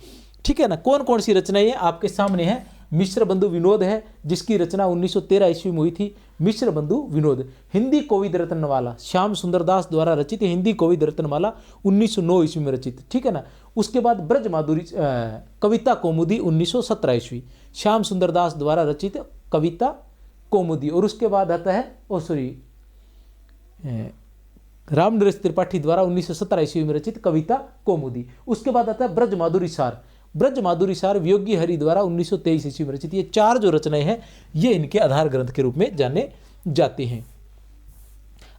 ठीक है ना। कौन कौन सी रचनाएं आपके सामने है? मिश्र बंधु विनोद है, जिसकी रचना 1913 ईस्वी में हुई थी। मिश्र बंधु विनोद। हिंदी कोविद रत्नमाला श्याम सुंदर दास द्वारा रचित हिंदी कोविद रत्नमाला 1909 ईस्वी में रचित, ठीक है ना। उसके बाद ब्रज माधुरी कविता कौमुदी 1917 ईस्वी, श्याम सुंदर दास द्वारा रचित कविता कौमुदी। और उसके बाद आता है राम नरेश त्रिपाठी द्वारा 1917 ईस्वी में रचित कविता कौमुदी। उसके बाद आता है ब्रज माधुरी सार, ब्रज माधुरी सार वियोगी हरि द्वारा 1923 ईस्वी में रचित। ये चार जो रचनाएं हैं ये इनके आधार ग्रंथ के रूप में जाने जाते हैं।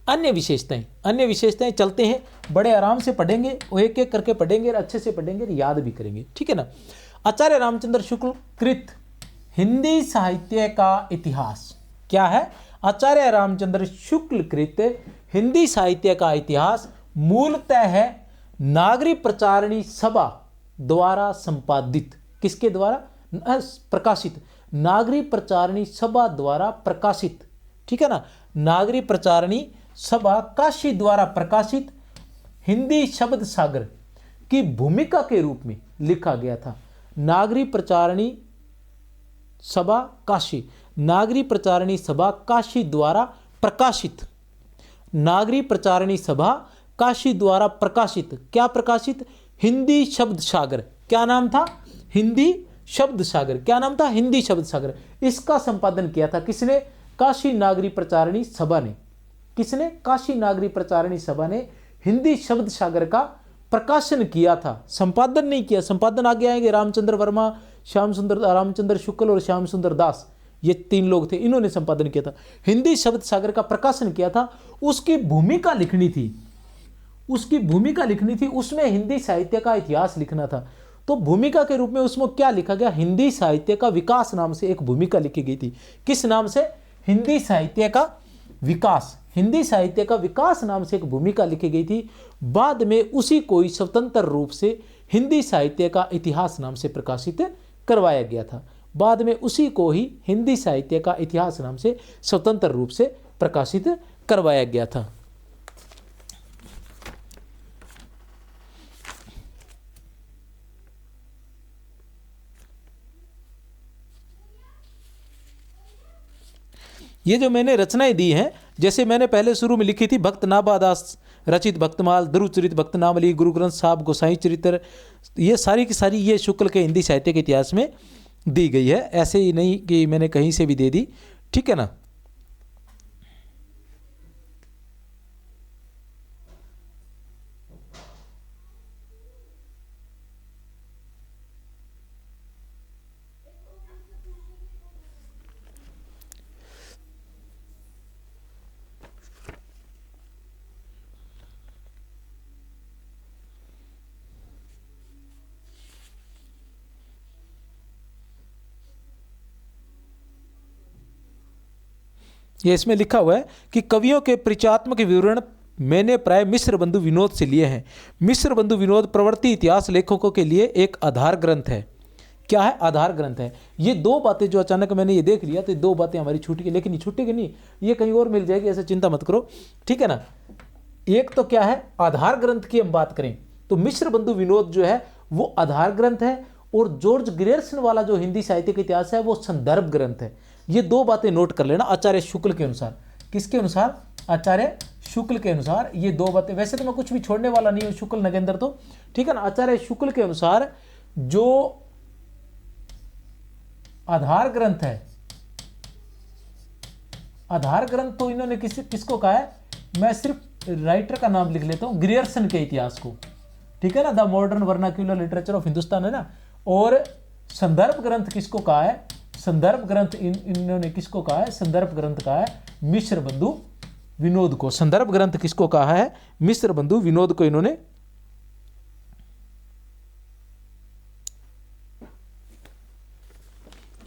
अन्य विशेषताएं चलते हैं, बड़े आराम से पढ़ेंगे और एक एक करके पढ़ेंगे और अच्छे से पढ़ेंगे और याद भी करेंगे, ठीक है ना। आचार्य रामचंद्र शुक्ल कृत हिंदी साहित्य का इतिहास क्या है? आचार्य रामचंद्र शुक्ल कृत हिंदी साहित्य का इतिहास मूलतः है नागरी प्रचारणी सभा द्वारा संपादित। किसके द्वारा? प्रकाशित, नागरी प्रचारणी सभा द्वारा प्रकाशित, ठीक है ना। नागरी प्रचारणी सभा काशी द्वारा प्रकाशित हिंदी शब्द सागर की भूमिका के रूप में लिखा गया था। नागरी प्रचारणी सभा काशी, नागरी प्रचारिणी सभा काशी द्वारा प्रकाशित, नागरी प्रचारिणी सभा काशी द्वारा प्रकाशित, क्या प्रकाशित, हिंदी शब्द सागर, क्या नाम था, हिंदी शब्द सागर, क्या नाम था, हिंदी शब्द सागर। इसका संपादन किया था किसने, काशी नागरी प्रचारिणी सभा ने, किसने, काशी नागरी प्रचारिणी सभा ने हिंदी शब्द सागर का प्रकाशन किया था, संपादन नहीं किया। संपादन आगे आएंगे, रामचंद्र वर्मा, रामचंद्र शुक्ल और श्याम सुंदर दास, ये 3 लोग थे, इन्होंने संपादन किया था। हिंदी शब्द सागर का प्रकाशन किया था। उसकी भूमिका लिखनी थी, उसकी भूमिका लिखनी थी, उसमें हिंदी साहित्य का इतिहास लिखना था। तो भूमिका के रूप में उसमें क्या लिखा गया, हिंदी साहित्य का विकास नाम से एक भूमिका लिखी गई थी। किस नाम से, हिंदी साहित्य का विकास, हिंदी साहित्य का विकास नाम से एक भूमिका लिखी गई थी। बाद में उसी को ही स्वतंत्र रूप से हिंदी साहित्य का इतिहास नाम से प्रकाशित करवाया गया था। बाद में उसी को ही हिंदी साहित्य का इतिहास नाम से स्वतंत्र रूप से प्रकाशित करवाया गया था। ये जो मैंने रचनाएं दी हैं, जैसे मैंने पहले शुरू में लिखी थी, भक्त नाभादास रचित भक्तमाल, ध्रुव चरित, भक्तनावली, गुरु ग्रंथ साहब, गोसाई चरित्र, ये सारी की सारी ये शुक्ल के हिंदी साहित्य के इतिहास में दी गई है। ऐसे ही नहीं कि मैंने कहीं से भी दे दी, ठीक है ना। ये इसमें लिखा हुआ है कि कवियों के परिचयात्मक विवरण मैंने प्राय मिश्र बंधु विनोद से लिए हैं। मिश्र बंधु विनोद प्रवृत्ति इतिहास लेखकों के लिए एक आधार ग्रंथ है। क्या है, आधार ग्रंथ है। ये 2 बातें जो अचानक मैंने ये देख लिया, तो 2 बातें हमारी छूट गई, लेकिन ये छूटेगी नहीं, ये कहीं और मिल जाएगी, ऐसे चिंता मत करो, ठीक है ना। एक तो क्या है, आधार ग्रंथ की हम बात करें तो मिश्र बंधु विनोद जो है वो आधार ग्रंथ है, और जॉर्ज ग्रियर्सन वाला जो हिंदी साहित्य का इतिहास है वो संदर्भ ग्रंथ है। ये 2 बातें नोट कर लेना आचार्य शुक्ल के अनुसार। किसके अनुसार, आचार्य शुक्ल के अनुसार ये 2 बातें। वैसे तो मैं कुछ भी छोड़ने वाला नहीं हूं, शुक्ल नगेंद्र तो, ठीक है ना। आचार्य शुक्ल के अनुसार जो आधार ग्रंथ है, आधार ग्रंथ तो इन्होंने किसको कहा है, मैं सिर्फ राइटर का नाम लिख लेता हूं, ग्रियर्सन के इतिहास को, ठीक है ना। The modern vernacular literature of Hindustan है ना। और संदर्भ ग्रंथ किसको कहा है, संदर्भ ग्रंथ इन्होंने किसको कहा है, संदर्भ ग्रंथ कहा है मिश्र बंधु विनोद को। संदर्भ ग्रंथ किसको कहा है, मिश्र बंधु विनोद को इन्होंने।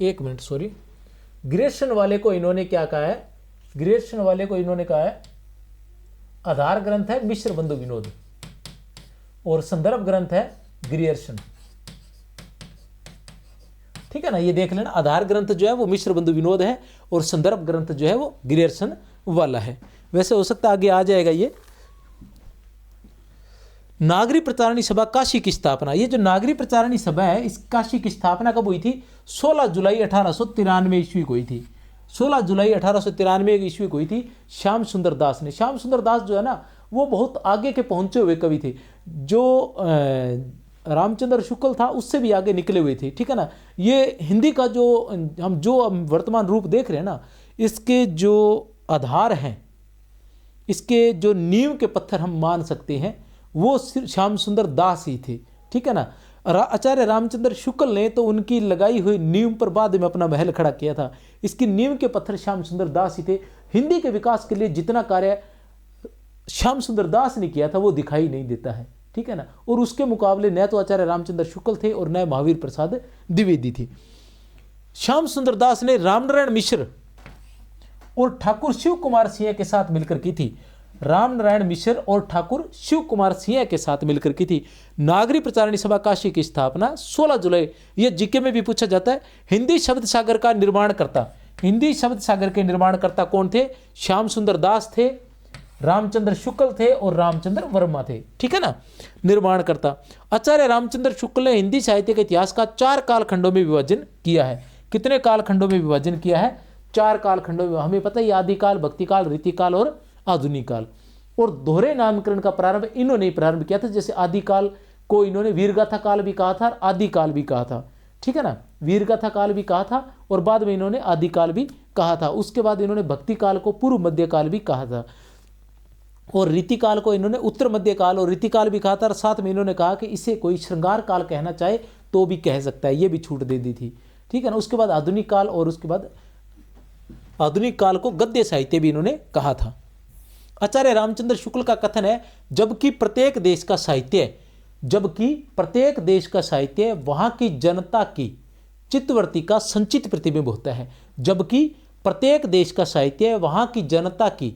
एक मिनट, सॉरी, ग्रियर्सन वाले को इन्होंने क्या कहा है, ग्रियर्सन वाले को इन्होंने कहा है आधार ग्रंथ है मिश्र बंधु विनोद, और संदर्भ ग्रंथ है ग्रियर्सन, ठीक है ना। ये देख लेना, आधार ग्रंथ जो है वो मिश्र बंधु विनोद है, और संदर्भ ग्रंथ जो है वो ग्रियर्सन वाला है। वैसे हो सकता है आगे आ जाएगा ये। नागरी प्रचारिणी सभा काशी की स्थापना, ये जो नागरी प्रचारिणी सभा है, इस काशी की स्थापना कब हुई थी, 16 जुलाई 1893 ईस्वी को हुई थी। 16 जुलाई 1893 ईस्वी को हुई थी, श्याम सुंदर दास ने। श्याम सुंदर दास जो है ना वो बहुत आगे के पहुंचे हुए कवि थे, जो रामचंद्र शुक्ल था उससे भी आगे निकले हुए थे, ठीक है ना। ये हिंदी का जो हम वर्तमान रूप देख रहे हैं ना, इसके जो आधार हैं, इसके जो नींव के पत्थर हम मान सकते हैं वो श्याम सुंदर दास ही थे, ठीक है ना। आचार्य रामचंद्र शुक्ल ने तो उनकी लगाई हुई नींव पर बाद में अपना महल खड़ा किया था। इसकी नींव के पत्थर श्याम सुंदर दास ही थे। हिंदी के विकास के लिए जितना कार्य श्याम सुंदर दास ने किया था वो दिखाई नहीं देता है, ठीक है ना। और उसके मुकाबले न तो आचार्य रामचंद्र शुक्ल थे और न महावीर प्रसाद द्विवेदी थी। श्याम सुंदर दास ने रामनारायण मिश्र और ठाकुर शिव कुमार सिंह के साथ मिलकर की थी। रामनारायण मिश्र और ठाकुर शिव कुमार सिंह के साथ मिलकर की थी नागरी प्रचारिणी सभा काशी की स्थापना 16 जुलाई। यह जीके में भी पूछा जाता है। हिंदी शब्द सागर का निर्माणकर्ता, हिंदी शब्द सागर के निर्माणकर्ता कौन थे, श्याम सुंदर दास थे, रामचंद्र शुक्ल थे और रामचंद्र वर्मा थे, ठीक है ना। निर्माणकर्ता आचार्य रामचंद्र शुक्ल ने हिंदी साहित्य के इतिहास का 4 कालखंडों में विभाजन किया है। कितने कालखंडों में विभाजन किया है? 4 कालखंडों में। हमें पता है आदिकाल, भक्तिकाल, रीतिकाल और आधुनिक काल। और दोहरे नामकरण का प्रारंभ इन्होंने ही प्रारंभ किया था। जैसे आदिकाल को इन्होंने वीरगाथा काल भी कहा था और आदिकाल भी कहा था, ठीक है ना, वीरगाथा काल भी कहा था और बाद में इन्होंने आदिकाल भी कहा था। उसके बाद इन्होंने भक्ति काल को पूर्व मध्य काल भी कहा था और रीतिकाल को इन्होंने उत्तर मध्य काल और रीतिकाल भी कहा था। और साथ में इन्होंने कहा कि इसे कोई श्रृंगार काल कहना चाहे तो भी कह सकता है, ये भी छूट दे दी थी, ठीक है ना। उसके बाद आधुनिक काल और उसके बाद आधुनिक काल को गद्य साहित्य भी इन्होंने कहा था। आचार्य रामचंद्र शुक्ल का कथन है, जबकि प्रत्येक देश का साहित्य वहां की जनता की चित्तवृत्ति का संचित प्रतिबिंब होता है। जबकि प्रत्येक देश का साहित्य वहां की जनता की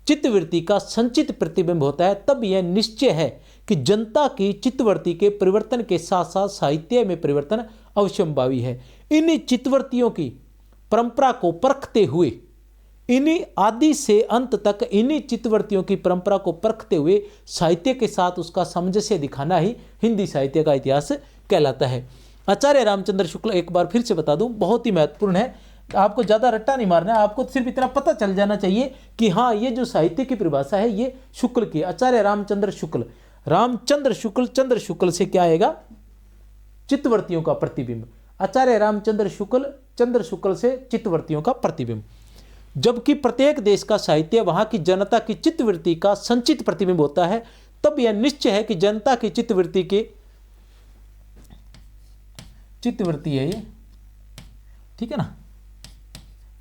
चित्तवृत्ति का संचित प्रतिबिंब होता है, तब यह निश्चय है कि जनता की चित्तवृत्ति के परिवर्तन के साथ साथ साहित्य में परिवर्तन अवश्यंभावी है। इन चित्तवृत्तियों की परंपरा को परखते हुए, इन्हीं आदि से अंत तक इन्हीं चित्तवृत्तियों की परंपरा को परखते हुए साहित्य के साथ उसका सामंजस्य दिखाना ही हिंदी साहित्य का इतिहास कहलाता है। आचार्य रामचंद्र शुक्ल, एक बार फिर से बता दूं, बहुत ही महत्वपूर्ण है। आपको ज़्यादा रट्टा नहीं मारना है, आपको सिर्फ इतना पता चल जाना चाहिए कि हाँ, ये जो साहित्य की परिभाषा है ये शुक्ल की, आचार्य रामचंद्र शुक्ल। चंद्र शुक्ल से क्या आएगा? चित्तवृत्तियों का प्रतिबिंब। आचार्य रामचंद्र शुक्ल से चित्तवृत्तियों का प्रतिबिंब। जबकि प्रत्येक देश का साहित्य वहां की जनता की चित्तवृत्ति का संचित प्रतिबिंब होता है, तब यह निश्चय है कि जनता की चित्तवृत्ति है ये, ठीक है ना,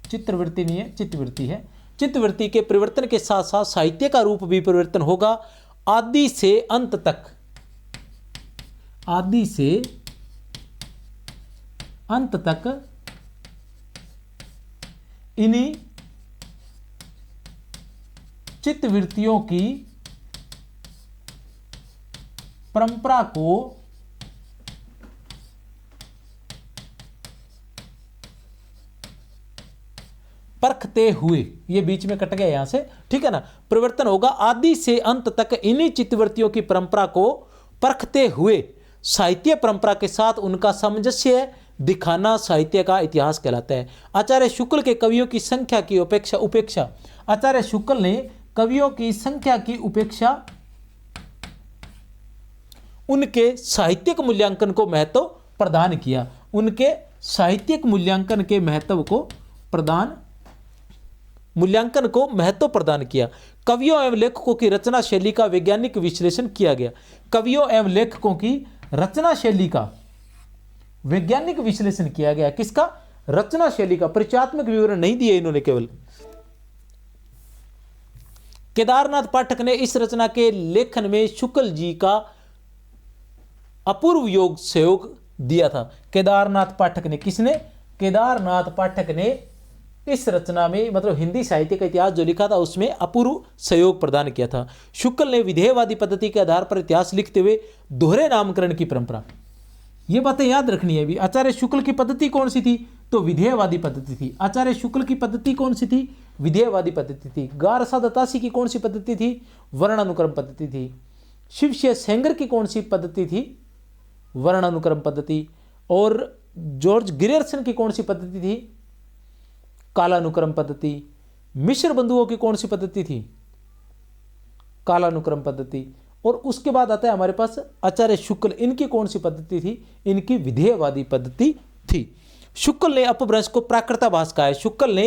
चित्तवृत्ति नहीं है, चित्तवृत्ति है। चित्तवृत्ति के परिवर्तन के साथ साथ साहित्य का रूप भी परिवर्तन होगा। आदि से अंत तक इन्हीं चित्तवृत्तियों की परंपरा को परखते हुए, ये बीच में कट गया यहां से, ठीक है ना, परिवर्तन होगा। आदि से अंत तक इन्हीं चित्तवृत्तियों की परंपरा को परखते हुए साहित्य परंपरा के साथ उनका सामंजस्य दिखाना साहित्य का इतिहास कहलाता है। आचार्य शुक्ल के कवियों की संख्या की उपेक्षा आचार्य शुक्ल ने कवियों की संख्या की उपेक्षा उनके साहित्यिक मूल्यांकन को महत्व प्रदान किया। उनके साहित्यिक मूल्यांकन को महत्व प्रदान किया। कवियों एवं लेखकों की रचना शैली का वैज्ञानिक विश्लेषण किया गया। कवियों एवं लेखकों की रचना शैली का वैज्ञानिक विश्लेषण किया गया। किसका? रचना शैली का। परिचयात्मक विवरण नहीं दिए इन्होंने केवल। केदारनाथ पाठक ने इस रचना के लेखन में शुक्ल जी का अपूर्व सहयोग दिया था। केदारनाथ पाठक ने, किसने? केदारनाथ पाठक ने इस रचना में, मतलब हिंदी साहित्य का इतिहास जो लिखा था उसमें अपूर्व सहयोग प्रदान किया था। शुक्ल ने विधेयवादी पद्धति के आधार पर इतिहास लिखते हुए दोहरे नामकरण की परंपरा, ये बातें याद रखनी है भी। आचार्य शुक्ल की पद्धति कौन सी थी? तो विधेयवादी पद्धति थी। आचार्य शुक्ल की पद्धति कौन सी थी? विधेयवादी पद्धति थी। गारसा दत्तासी की कौन सी पद्धति थी? वर्णानुक्रम पद्धति थी। शिवशय सेंगर की कौन सी पद्धति थी? वर्णानुक्रम पद्धति। और जॉर्ज ग्रियर्सन की कौन सी पद्धति थी? कालानुक्रम पद्धति। मिश्र बंधुओं की कौन सी पद्धति थी? कालानुक्रम पद्धति। और उसके बाद आता है हमारे पास आचार्य शुक्ल, इनकी कौन सी पद्धति थी? इनकी विधेयवादी पद्धति थी। शुक्ल ने अपभ्रंश को प्राकृताभास कहा है। शुक्ल ने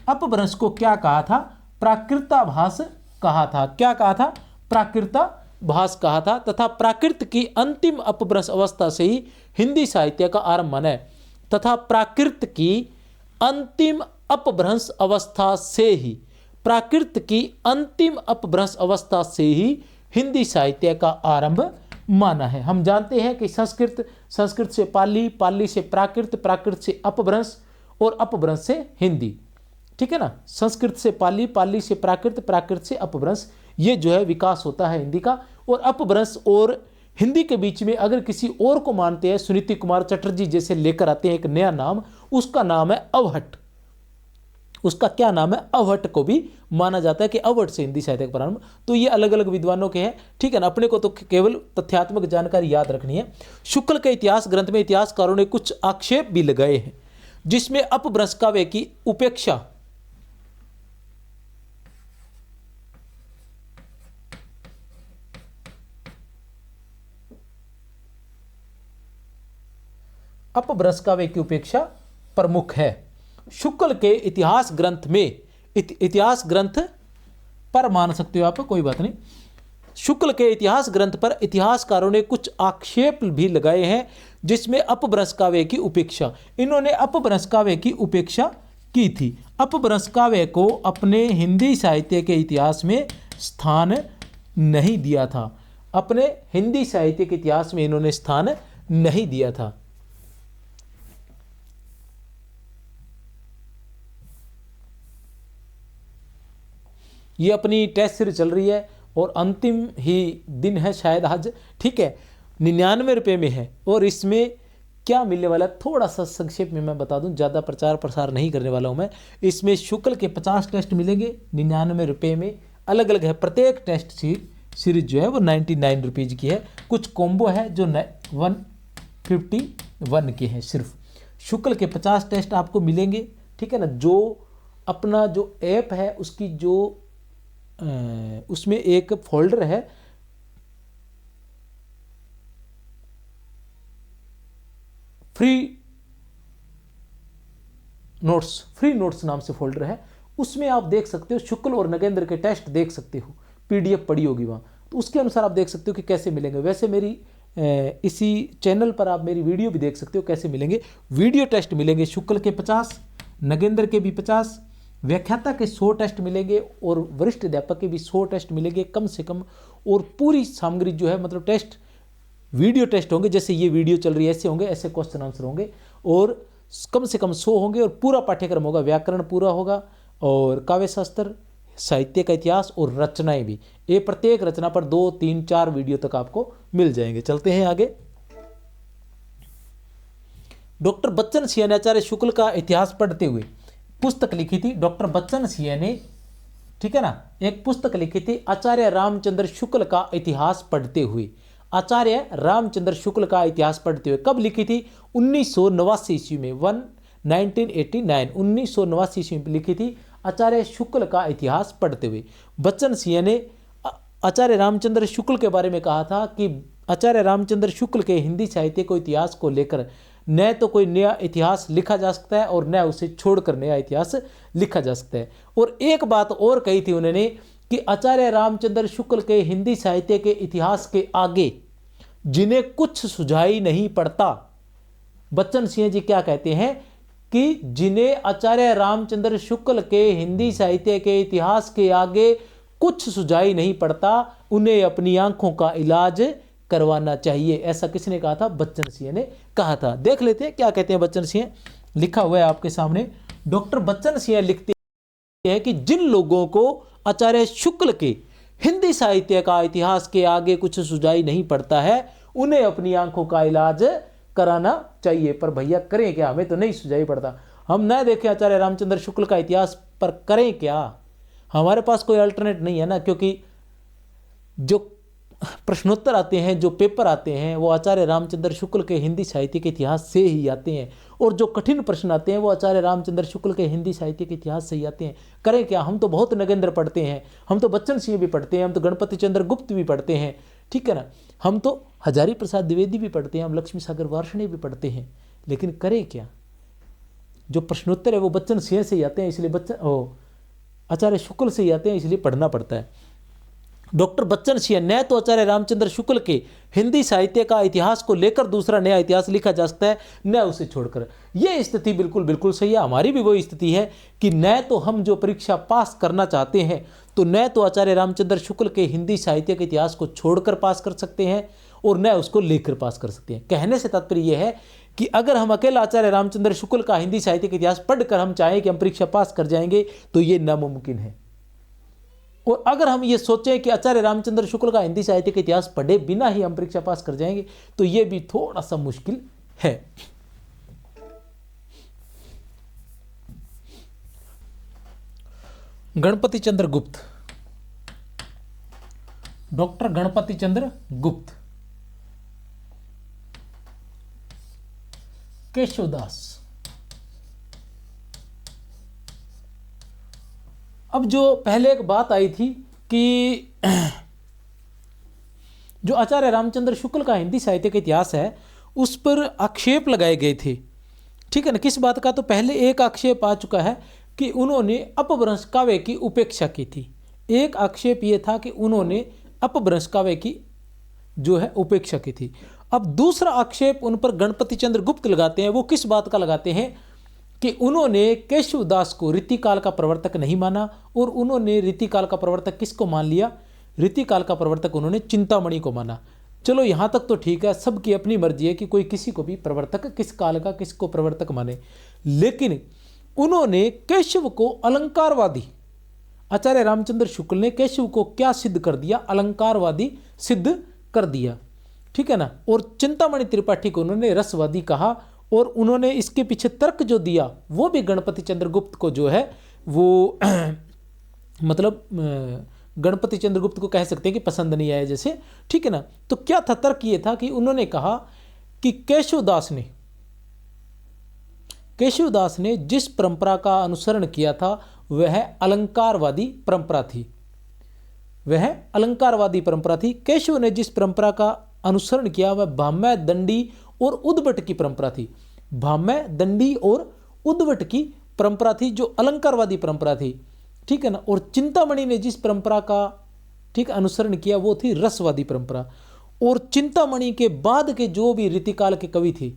अपभ्रंश को क्या कहा था? प्राकृताभास कहा था। क्या कहा था? प्राकृताभास कहा था। तथा प्राकृत की अंतिम अपभ्रंश अवस्था से ही हिंदी साहित्य का आरंभ माना है। तथा प्राकृत की अंतिम अपभ्रंश अवस्था से ही, प्राकृत की अंतिम अपभ्रंश अवस्था से ही हिंदी साहित्य का आरंभ माना है। हम जानते हैं कि संस्कृत से पाली, पाली से प्राकृत, प्राकृत से अपभ्रंश और अपभ्रंश से हिंदी, ठीक है ना। संस्कृत से पाली, पाली से प्राकृत, प्राकृत से अपभ्रंश, ये जो है विकास होता है हिंदी का। और अपभ्रंश और हिंदी के बीच में अगर किसी और को मानते हैं, सुनीति कुमार चटर्जी जैसे लेकर आते हैं एक नया नाम, उसका नाम है अवहट। उसका क्या नाम है? अवहट को भी माना जाता है कि अवहट से हिंदी साहित्य का प्रारंभ। तो ये अलग अलग विद्वानों के हैं, ठीक है ना। अपने को तो केवल तथ्यात्मक जानकारी याद रखनी है। शुक्ल के इतिहास ग्रंथ में इतिहासकारों ने कुछ आक्षेप भी लगाए हैं। जिसमें अपभ्रंश काव्य की उपेक्षा अपभ्रंश काव्य की उपेक्षा प्रमुख है। शुक्ल के इतिहास ग्रंथ में इतिहास ग्रंथ पर मान सकते हो आप, कोई बात नहीं। शुक्ल के इतिहास ग्रंथ पर इतिहासकारों ने कुछ आक्षेप भी लगाए हैं, जिसमें अपभ्रंश काव्य की उपेक्षा, इन्होंने अपभ्रंश काव्य की उपेक्षा की थी। अपभ्रंश काव्य को अपने हिंदी साहित्य के इतिहास में स्थान नहीं दिया था, अपने हिंदी साहित्य के इतिहास में इन्होंने स्थान नहीं दिया था। ये अपनी टेस्ट सीरीज चल रही है और अंतिम ही दिन है शायद आज, ठीक है। 99 रुपये में है और इसमें क्या मिलने वाला है थोड़ा सा संक्षेप में मैं बता दूं, ज़्यादा प्रचार प्रसार नहीं करने वाला हूं मैं। इसमें शुक्ल के 50 टेस्ट मिलेंगे 99 रुपये में, अलग अलग है। प्रत्येक टेस्ट सीरीज जो है वो 99 रुपीज़ की है। कुछ कॉम्बो है जो 151 के हैं सिर्फ। शुक्ल के 50 टेस्ट आपको मिलेंगे, ठीक है ना। जो अपना जो ऐप है उसकी जो उसमें एक फोल्डर है, फ्री नोट्स नाम से फोल्डर है, उसमें आप देख सकते हो शुक्ल और नगेंद्र के टेस्ट देख सकते हो, पीडीएफ पड़ी होगी वहाँ, तो उसके अनुसार आप देख सकते हो कि कैसे मिलेंगे। वैसे मेरी इसी चैनल पर आप मेरी वीडियो भी देख सकते हो कैसे मिलेंगे। वीडियो टेस्ट मिलेंगे शुक्ल के 50, नगेंद्र के भी 50, व्याख्याता के 100 टेस्ट मिलेंगे और वरिष्ठ अध्यापक के भी 100 टेस्ट मिलेंगे कम से कम। और पूरी सामग्री जो है मतलब टेस्ट वीडियो टेस्ट होंगे, जैसे ये वीडियो चल रही है ऐसे होंगे, ऐसे क्वेश्चन आंसर होंगे और कम से कम 100 होंगे और पूरा पाठ्यक्रम होगा। व्याकरण पूरा होगा और काव्य शास्त्र, साहित्य का इतिहास और रचनाएं भी। ये प्रत्येक रचना पर 2, 3, 4 वीडियो तक आपको मिल जाएंगे। चलते हैं आगे। डॉक्टर बच्चन सिंह ने आचार्य शुक्ल का इतिहास पढ़ते हुए पुस्तक लिखी थी। डॉक्टर बच्चन सिंह ने, ठीक है ना, एक पुस्तक लिखी थी आचार्य रामचंद्र शुक्ल का इतिहास पढ़ते हुए। आचार्य रामचंद्र शुक्ल का इतिहास पढ़ते हुए कब लिखी थी? 1989 ईस्वी में, 1989 ईस्वी में लिखी थी आचार्य शुक्ल का इतिहास पढ़ते हुए। बच्चन सिंह ने आचार्य रामचंद्र शुक्ल के बारे में कहा था कि आचार्य रामचंद्र शुक्ल के हिंदी साहित्य को इतिहास को लेकर न तो कोई नया इतिहास लिखा जा सकता है और न उसे छोड़कर नया इतिहास लिखा जा सकता है। और एक बात और कही थी उन्होंने कि आचार्य रामचंद्र शुक्ल के हिंदी साहित्य के इतिहास के आगे जिन्हें कुछ सुझाई नहीं पड़ता, बच्चन सिंह जी क्या कहते हैं कि जिन्हें आचार्य रामचंद्र शुक्ल के हिंदी साहित्य के इतिहास के आगे कुछ सुझाई नहीं पड़ता, उन्हें अपनी आंखों का इलाज करवाना चाहिए। ऐसा किसने कहा था? बच्चन सिंह ने कहा था। देख लेते हैं क्या कहते हैं बच्चन सिंह। लिखा हुआ है आपके सामने। डॉक्टर बच्चन सिंह लिखते हैं कि जिन लोगों को आचार्य शुक्ल के हिंदी साहित्य का इतिहास के आगे कुछ सुझाई नहीं पड़ता है, उन्हें अपनी आंखों का इलाज कराना चाहिए। पर भैया करें क्या? हमें तो नहीं सुझाई पड़ता, हम न देखें आचार्य रामचंद्र शुक्ल का इतिहास, पर करें क्या? हमारे पास कोई अल्टरनेट नहीं है ना, क्योंकि जो प्रश्नोत्तर आते हैं, जो पेपर आते हैं, वो आचार्य रामचंद्र शुक्ल के हिंदी साहित्य के इतिहास से ही आते हैं और जो कठिन प्रश्न आते हैं वो आचार्य रामचंद्र शुक्ल के हिंदी साहित्य के इतिहास से ही आते हैं। करें क्या? हम तो बहुत नगेंद्र पढ़ते हैं, हम तो बच्चन सिंह भी पढ़ते हैं, हम तो गणपति चंद्र गुप्त भी पढ़ते हैं, ठीक है ना, हम तो हजारी प्रसाद द्विवेदी भी पढ़ते हैं, हम लक्ष्मी सागर वार्ष्णेय भी पढ़ते हैं, लेकिन करें क्या? जो प्रश्नोत्तर है वो बच्चन सिंह से ही आते हैं, इसलिए आचार्य शुक्ल से ही आते हैं, इसलिए पढ़ना पड़ता है। डॉक्टर बच्चन सिंह न तो आचार्य रामचंद्र शुक्ल के हिंदी साहित्य का इतिहास को लेकर दूसरा नया इतिहास लिखा जा सकता है, न उसे छोड़कर। यह स्थिति बिल्कुल सही है। हमारी भी वही स्थिति है कि न तो हम जो परीक्षा पास करना चाहते हैं तो न तो आचार्य रामचंद्र शुक्ल के हिंदी साहित्य के इतिहास को छोड़कर पास कर सकते हैं और न उसको लेकर पास कर सकते हैं। कहने से तात्पर्य यह है कि अगर हम अकेला आचार्य रामचंद्र शुक्ल का हिंदी साहित्य का इतिहास पढ़कर हम चाहें कि हम परीक्षा पास कर जाएंगे तो ये नामुमकिन है। और अगर हम ये सोचें कि आचार्य रामचंद्र शुक्ल का हिंदी साहित्य का इतिहास पढ़े बिना ही हम परीक्षा पास कर जाएंगे तो ये भी थोड़ा सा मुश्किल है। गणपति चंद्र गुप्त, डॉक्टर गणपति चंद्र गुप्त, केशवदास, अब जो पहले एक बात आई थी कि जो आचार्य रामचंद्र शुक्ल का हिंदी साहित्य का इतिहास है उस पर आक्षेप लगाए गए थे, ठीक है ना। किस बात का? तो पहले एक आक्षेप आ चुका है कि उन्होंने अपभ्रंश काव्य की उपेक्षा की थी। एक आक्षेप ये था कि उन्होंने अपभ्रंश काव्य की जो है उपेक्षा की थी। अब दूसरा आक्षेप उन पर गणपति चंद्र गुप्त लगाते हैं। वो किस बात का लगाते हैं कि उन्होंने केशवदास को रीतिकाल का प्रवर्तक नहीं माना, और उन्होंने रीतिकाल का प्रवर्तक किसको मान लिया? रीतिकाल का प्रवर्तक उन्होंने चिंतामणि को माना। चलो यहाँ तक तो ठीक है, सबकी अपनी मर्जी है कि कोई किसी को भी प्रवर्तक, किस काल का किसको प्रवर्तक माने। लेकिन उन्होंने केशव को अलंकारवादी, आचार्य रामचंद्र शुक्ल ने केशव को क्या सिद्ध कर दिया? अलंकारवादी सिद्ध कर दिया, ठीक है ना। और चिंतामणि त्रिपाठी को उन्होंने रसवादी कहा, और उन्होंने इसके पीछे तर्क जो दिया वो भी गणपति चंद्र गुप्त को जो है वो मतलब गणपति चंद्र गुप्त को कह सकते हैं कि पसंद नहीं आया जैसे, ठीक है ना। तो क्या था? तर्क ये था कि उन्होंने कहा कि केशवदास ने जिस परंपरा का अनुसरण किया था वह अलंकारवादी परंपरा थी, वह अलंकारवादी परंपरा थी। केशव ने जिस परंपरा का अनुसरण किया वह भाम्य, दंडी और उद्भट की परंपरा थी। भाम्य, दंडी और उद्भट की परंपरा थी जो अलंकारवादी परंपरा थी, ठीक है ना। और चिंतामणि ने जिस परंपरा का ठीक अनुसरण किया वो थी रसवादी परंपरा। और चिंतामणि के बाद के जो भी रीतिकाल के कवि थे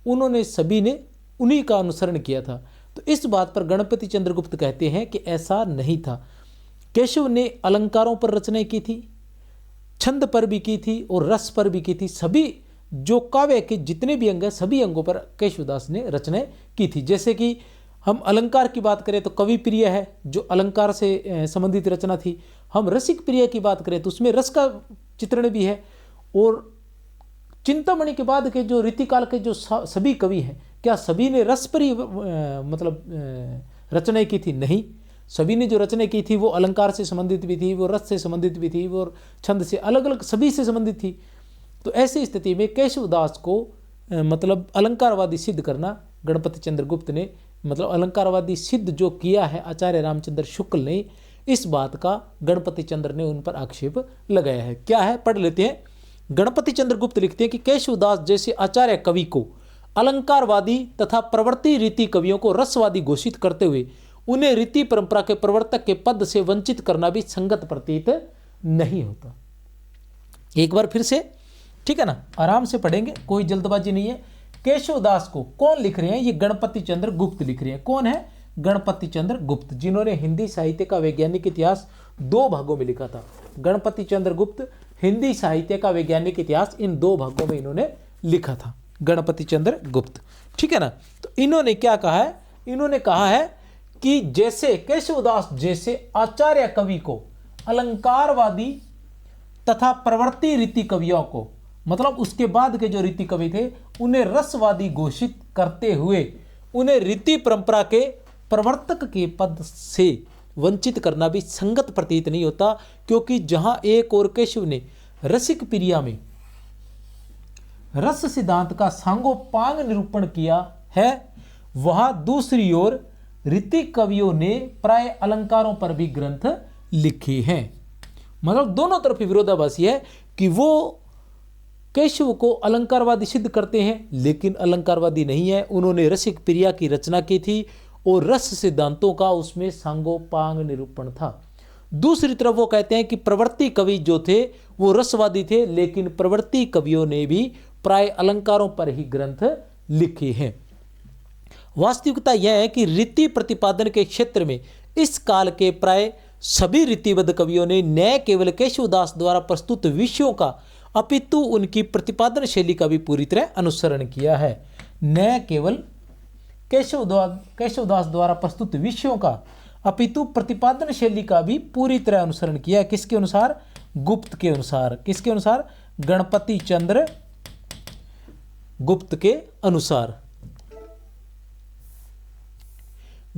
उन्होंने सभी ने उन्हीं का अनुसरण किया था। तो इस बात पर गणपति चंद्र गुप्त कहते हैं कि ऐसा नहीं था। केशव ने अलंकारों पर रचनाएं की थी, छंद पर भी की थी और रस पर भी की थी। सभी जो काव्य के जितने भी अंग हैं सभी अंगों पर केशवदास ने रचनाएं की थी। जैसे कि हम अलंकार की बात करें तो कवि प्रिय है जो अलंकार से संबंधित रचना थी। हम रसिक प्रिय की बात करें तो उसमें रस का चित्रण भी है। और चिंतामणि के बाद के जो रीतिकाल के जो सभी कवि हैं क्या सभी ने रस पर ही मतलब रचनाएं की थी? नहीं, सभी ने जो रचनाएं की थी वो अलंकार से संबंधित भी थी, वो रस से संबंधित भी थी, वो छंद से अलग अलग सभी से संबंधित थी। तो ऐसी स्थिति में केशवदास को मतलब अलंकारवादी सिद्ध करना गणपति चंद्र गुप्त ने मतलब अलंकारवादी सिद्ध जो किया है आचार्य रामचंद्र शुक्ल ने, इस बात का गणपति चंद्र ने उन पर आक्षेप लगाया है। क्या है? पढ़ लेते हैं। गणपति चंद्र गुप्त लिखते हैं कि केशवदास जैसे आचार्य कवि को अलंकारवादी तथा प्रवर्ती रीति कवियों को रसवादी घोषित करते हुए उन्हें रीति परंपरा के प्रवर्तक के पद से वंचित करना भी संगत प्रतीत नहीं होता। एक बार फिर से, ठीक है ना, आराम से पढ़ेंगे, कोई जल्दबाजी नहीं है। केशवदास को कौन लिख रहे हैं? ये गणपति चंद्र गुप्त लिख रहे हैं। कौन है? गणपति चंद्र गुप्त, जिन्होंने हिंदी साहित्य का वैज्ञानिक इतिहास 2 भागों में लिखा था। गणपति चंद्र गुप्त हिंदी साहित्य का वैज्ञानिक इतिहास इन 2 भागों में इन्होंने लिखा था, गणपति चंद्र गुप्त, ठीक है ना। तो इन्होंने क्या कहा है? इन्होंने कहा है कि जैसे केशवदास जैसे आचार्य कवि को अलंकारवादी तथा प्रवर्ती रीति कवियों को मतलब उसके बाद के जो रीति कवि थे उन्हें रसवादी घोषित करते हुए उन्हें रीति परंपरा के प्रवर्तक के पद से वंचित करना भी संगत प्रतीत नहीं होता। क्योंकि जहां एक और केशव ने रसिक प्रिया में रस सिद्धांत का सांगोपांग निरूपण किया है, वहां दूसरी ओर रीति कवियों ने प्राय अलंकारों पर भी ग्रंथ लिखे हैं। मतलब दोनों तरफ विरोधाभासी है कि वो केशव को अलंकारवादी सिद्ध करते हैं लेकिन अलंकारवादी नहीं है, उन्होंने रसिक प्रिया की रचना की थी और रस सिद्धांतों का उसमें सांगोपांग निरूपण था। दूसरी तरफ वो कहते हैं कि प्रवर्ती कवि जो थे वो रसवादी थे लेकिन प्रवर्ती कवियों ने भी प्राय अलंकारों पर ही ग्रंथ लिखे हैं। वास्तविकता यह है कि रीति प्रतिपादन के क्षेत्र में इस काल के प्राय सभी रीतिबद्ध कवियों ने न केवल केशवदास द्वारा प्रस्तुत विषयों का अपितु उनकी प्रतिपादन शैली का भी पूरी तरह अनुसरण किया है। न केवल केशवदास द्वारा प्रस्तुत विषयों का अपितु प्रतिपादन शैली का भी पूरी तरह अनुसरण किया है। किसके अनुसार? गुप्त के अनुसार। किसके अनुसार? गणपति चंद्र गुप्त के अनुसार।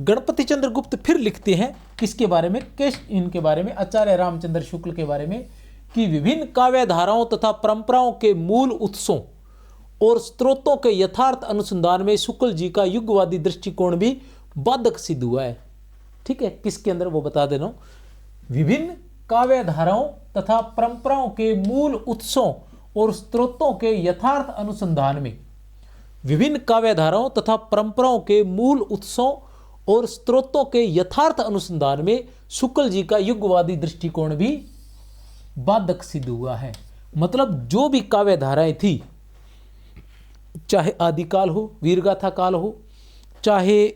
गणपति चंद्र गुप्त फिर लिखते हैं किसके बारे में? इनके बारे में, आचार्य रामचंद्र शुक्ल के बारे में, कि विभिन्न काव्य धाराओं तथा परंपराओं के मूल उत्सों और स्रोतों के यथार्थ अनुसंधान में शुक्ल जी का युगवादी दृष्टिकोण भी बाधक सिद्ध हुआ है। ठीक है, किसके अंदर वो बता दे रहा हूँ। विभिन्न काव्य धाराओं तथा परंपराओं के मूल उत्सों और स्रोतों के यथार्थ अनुसंधान में, विभिन्न काव्य धाराओं तथा परंपराओं के मूल उत्सों और स्रोतों के यथार्थ अनुसंधान में शुक्ल जी का युगवादी दृष्टिकोण भी बाधक सिद्ध हुआ है। मतलब जो भी काव्य धाराएं थी, चाहे आदिकाल हो, वीरगाथा काल हो, चाहे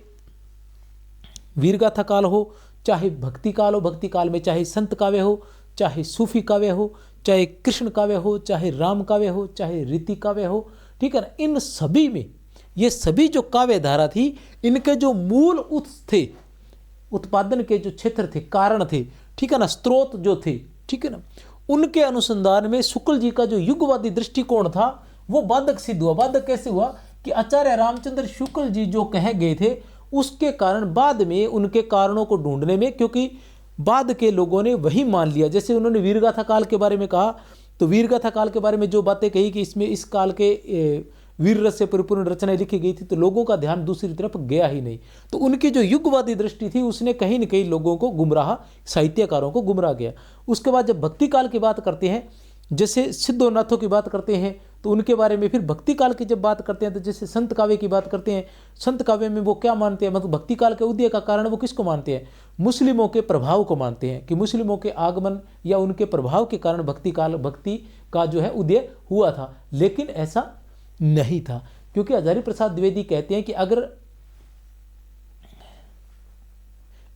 वीरगाथा काल हो, चाहे भक्ति काल हो, भक्ति काल में चाहे संत काव्य हो, चाहे सूफी काव्य हो, चाहे कृष्ण काव्य हो, चाहे राम काव्य हो, चाहे रीति काव्य हो, ठीक है ना, इन सभी में ये सभी जो काव्य धारा थी, इनके जो मूल उत्स थे, उत्पादन के जो क्षेत्र थे, कारण थे, ठीक है ना, स्रोत जो थे, ठीक है ना, उनके अनुसंधान में शुक्ल जी का जो युगवादी दृष्टिकोण था वो बाधक सिद्ध हुआ। बाधक कैसे हुआ कि आचार्य रामचंद्र शुक्ल जी जो कह गए थे उसके कारण बाद में उनके कारणों को ढूंढने में, क्योंकि बाद के लोगों ने वही मान लिया। जैसे उन्होंने वीरगाथा काल के बारे में कहा, तो वीरगाथा काल के बारे में जो बातें कही कि इसमें इस काल के वीर रस से परिपूर्ण रचनाएं लिखी गई थी, तो लोगों का ध्यान दूसरी तरफ गया ही नहीं। तो उनकी जो युगवादी दृष्टि थी उसने कहीं न कहीं लोगों को गुमराह, साहित्यकारों को गुमराह किया। उसके बाद जब भक्ति काल की बात करते हैं, जैसे सिद्धोनाथों की बात करते हैं, तो उनके बारे में फिर भक्ति काल की जब बात करते हैं, तो जैसे संत काव्य की बात करते हैं, संत काव्य में वो क्या मानते हैं, मतलब भक्ति काल के उदय का कारण वो किसको मानते हैं, मुस्लिमों के प्रभाव को मानते हैं, कि मुस्लिमों के आगमन या उनके प्रभाव के कारण भक्ति का जो है उदय हुआ था। लेकिन ऐसा नहीं था, क्योंकि हजारी प्रसाद द्विवेदी कहते हैं कि अगर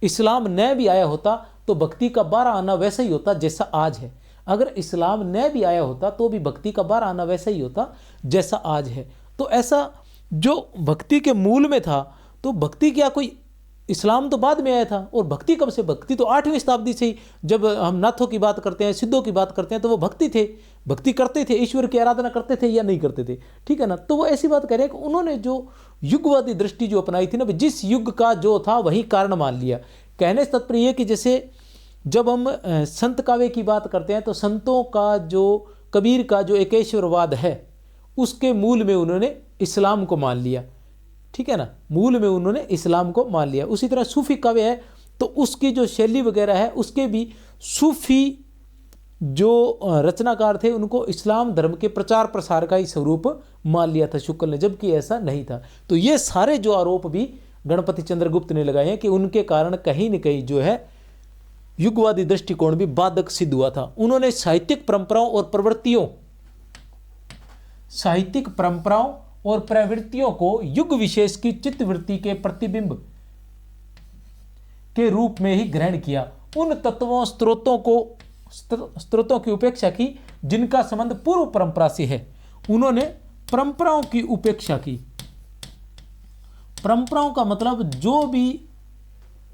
इस्लाम न भी आया होता तो भक्ति का 12 आना वैसा ही होता जैसा आज है। अगर इस्लाम न भी आया होता तो भी भक्ति का 12 आना वैसा ही होता जैसा आज है। तो ऐसा जो भक्ति के मूल में था, तो भक्ति क्या कोई, इस्लाम तो बाद में आया था, और भक्ति कब से, भक्ति तो 8वीं शताब्दी से ही, जब हम नाथों की बात करते हैं, सिद्धों की बात करते हैं, तो वो भक्ति थे, भक्ति करते थे, ईश्वर की आराधना करते थे या नहीं करते थे, ठीक है ना। तो वो ऐसी बात कह रहे हैं कि उन्होंने जो युगवादी दृष्टि जो अपनाई थी ना, जिस युग का जो था वही कारण मान लिया। कहने से तात्पर्य है कि जैसे जब हम संत काव्य की बात करते हैं, तो संतों का जो, कबीर का जो एकेश्वरवाद है, उसके मूल में उन्होंने इस्लाम को मान लिया, ठीक है ना, मूल में उन्होंने इस्लाम को मान लिया। उसी तरह सूफी काव्य है, तो उसकी जो शैली वगैरह है, उसके भी सूफी जो रचनाकार थे उनको इस्लाम धर्म के प्रचार प्रसार का ही स्वरूप मान लिया था शुक्ल ने, जबकि ऐसा नहीं था। तो ये सारे जो आरोप भी गणपति चंद्रगुप्त ने लगाए हैं कि उनके कारण कहीं न कहीं जो है युगवादी दृष्टिकोण भी बाधक सिद्ध हुआ था। उन्होंने साहित्यिक परंपराओं और प्रवृत्तियों को युग विशेष की चित्तवृत्ति के प्रतिबिंब के रूप में ही ग्रहण किया। उन तत्वों स्रोतों की उपेक्षा की जिनका संबंध पूर्व परंपरा से है। उन्होंने परंपराओं की उपेक्षा की। परंपराओं का मतलब जो भी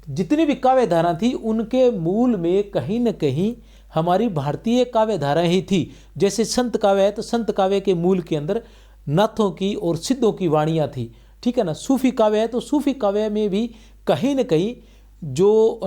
जितनी भी काव्य धारा थी उनके मूल में कहीं न कहीं हमारी भारतीय काव्य धारा ही थी। जैसे संत काव्य है, तो संत काव्य के मूल के अंदर नाथों की और सिद्धों की वाणियाँ थी, ठीक है ना। सूफी काव्य है, तो सूफी काव्य में भी कहीं न कहीं जो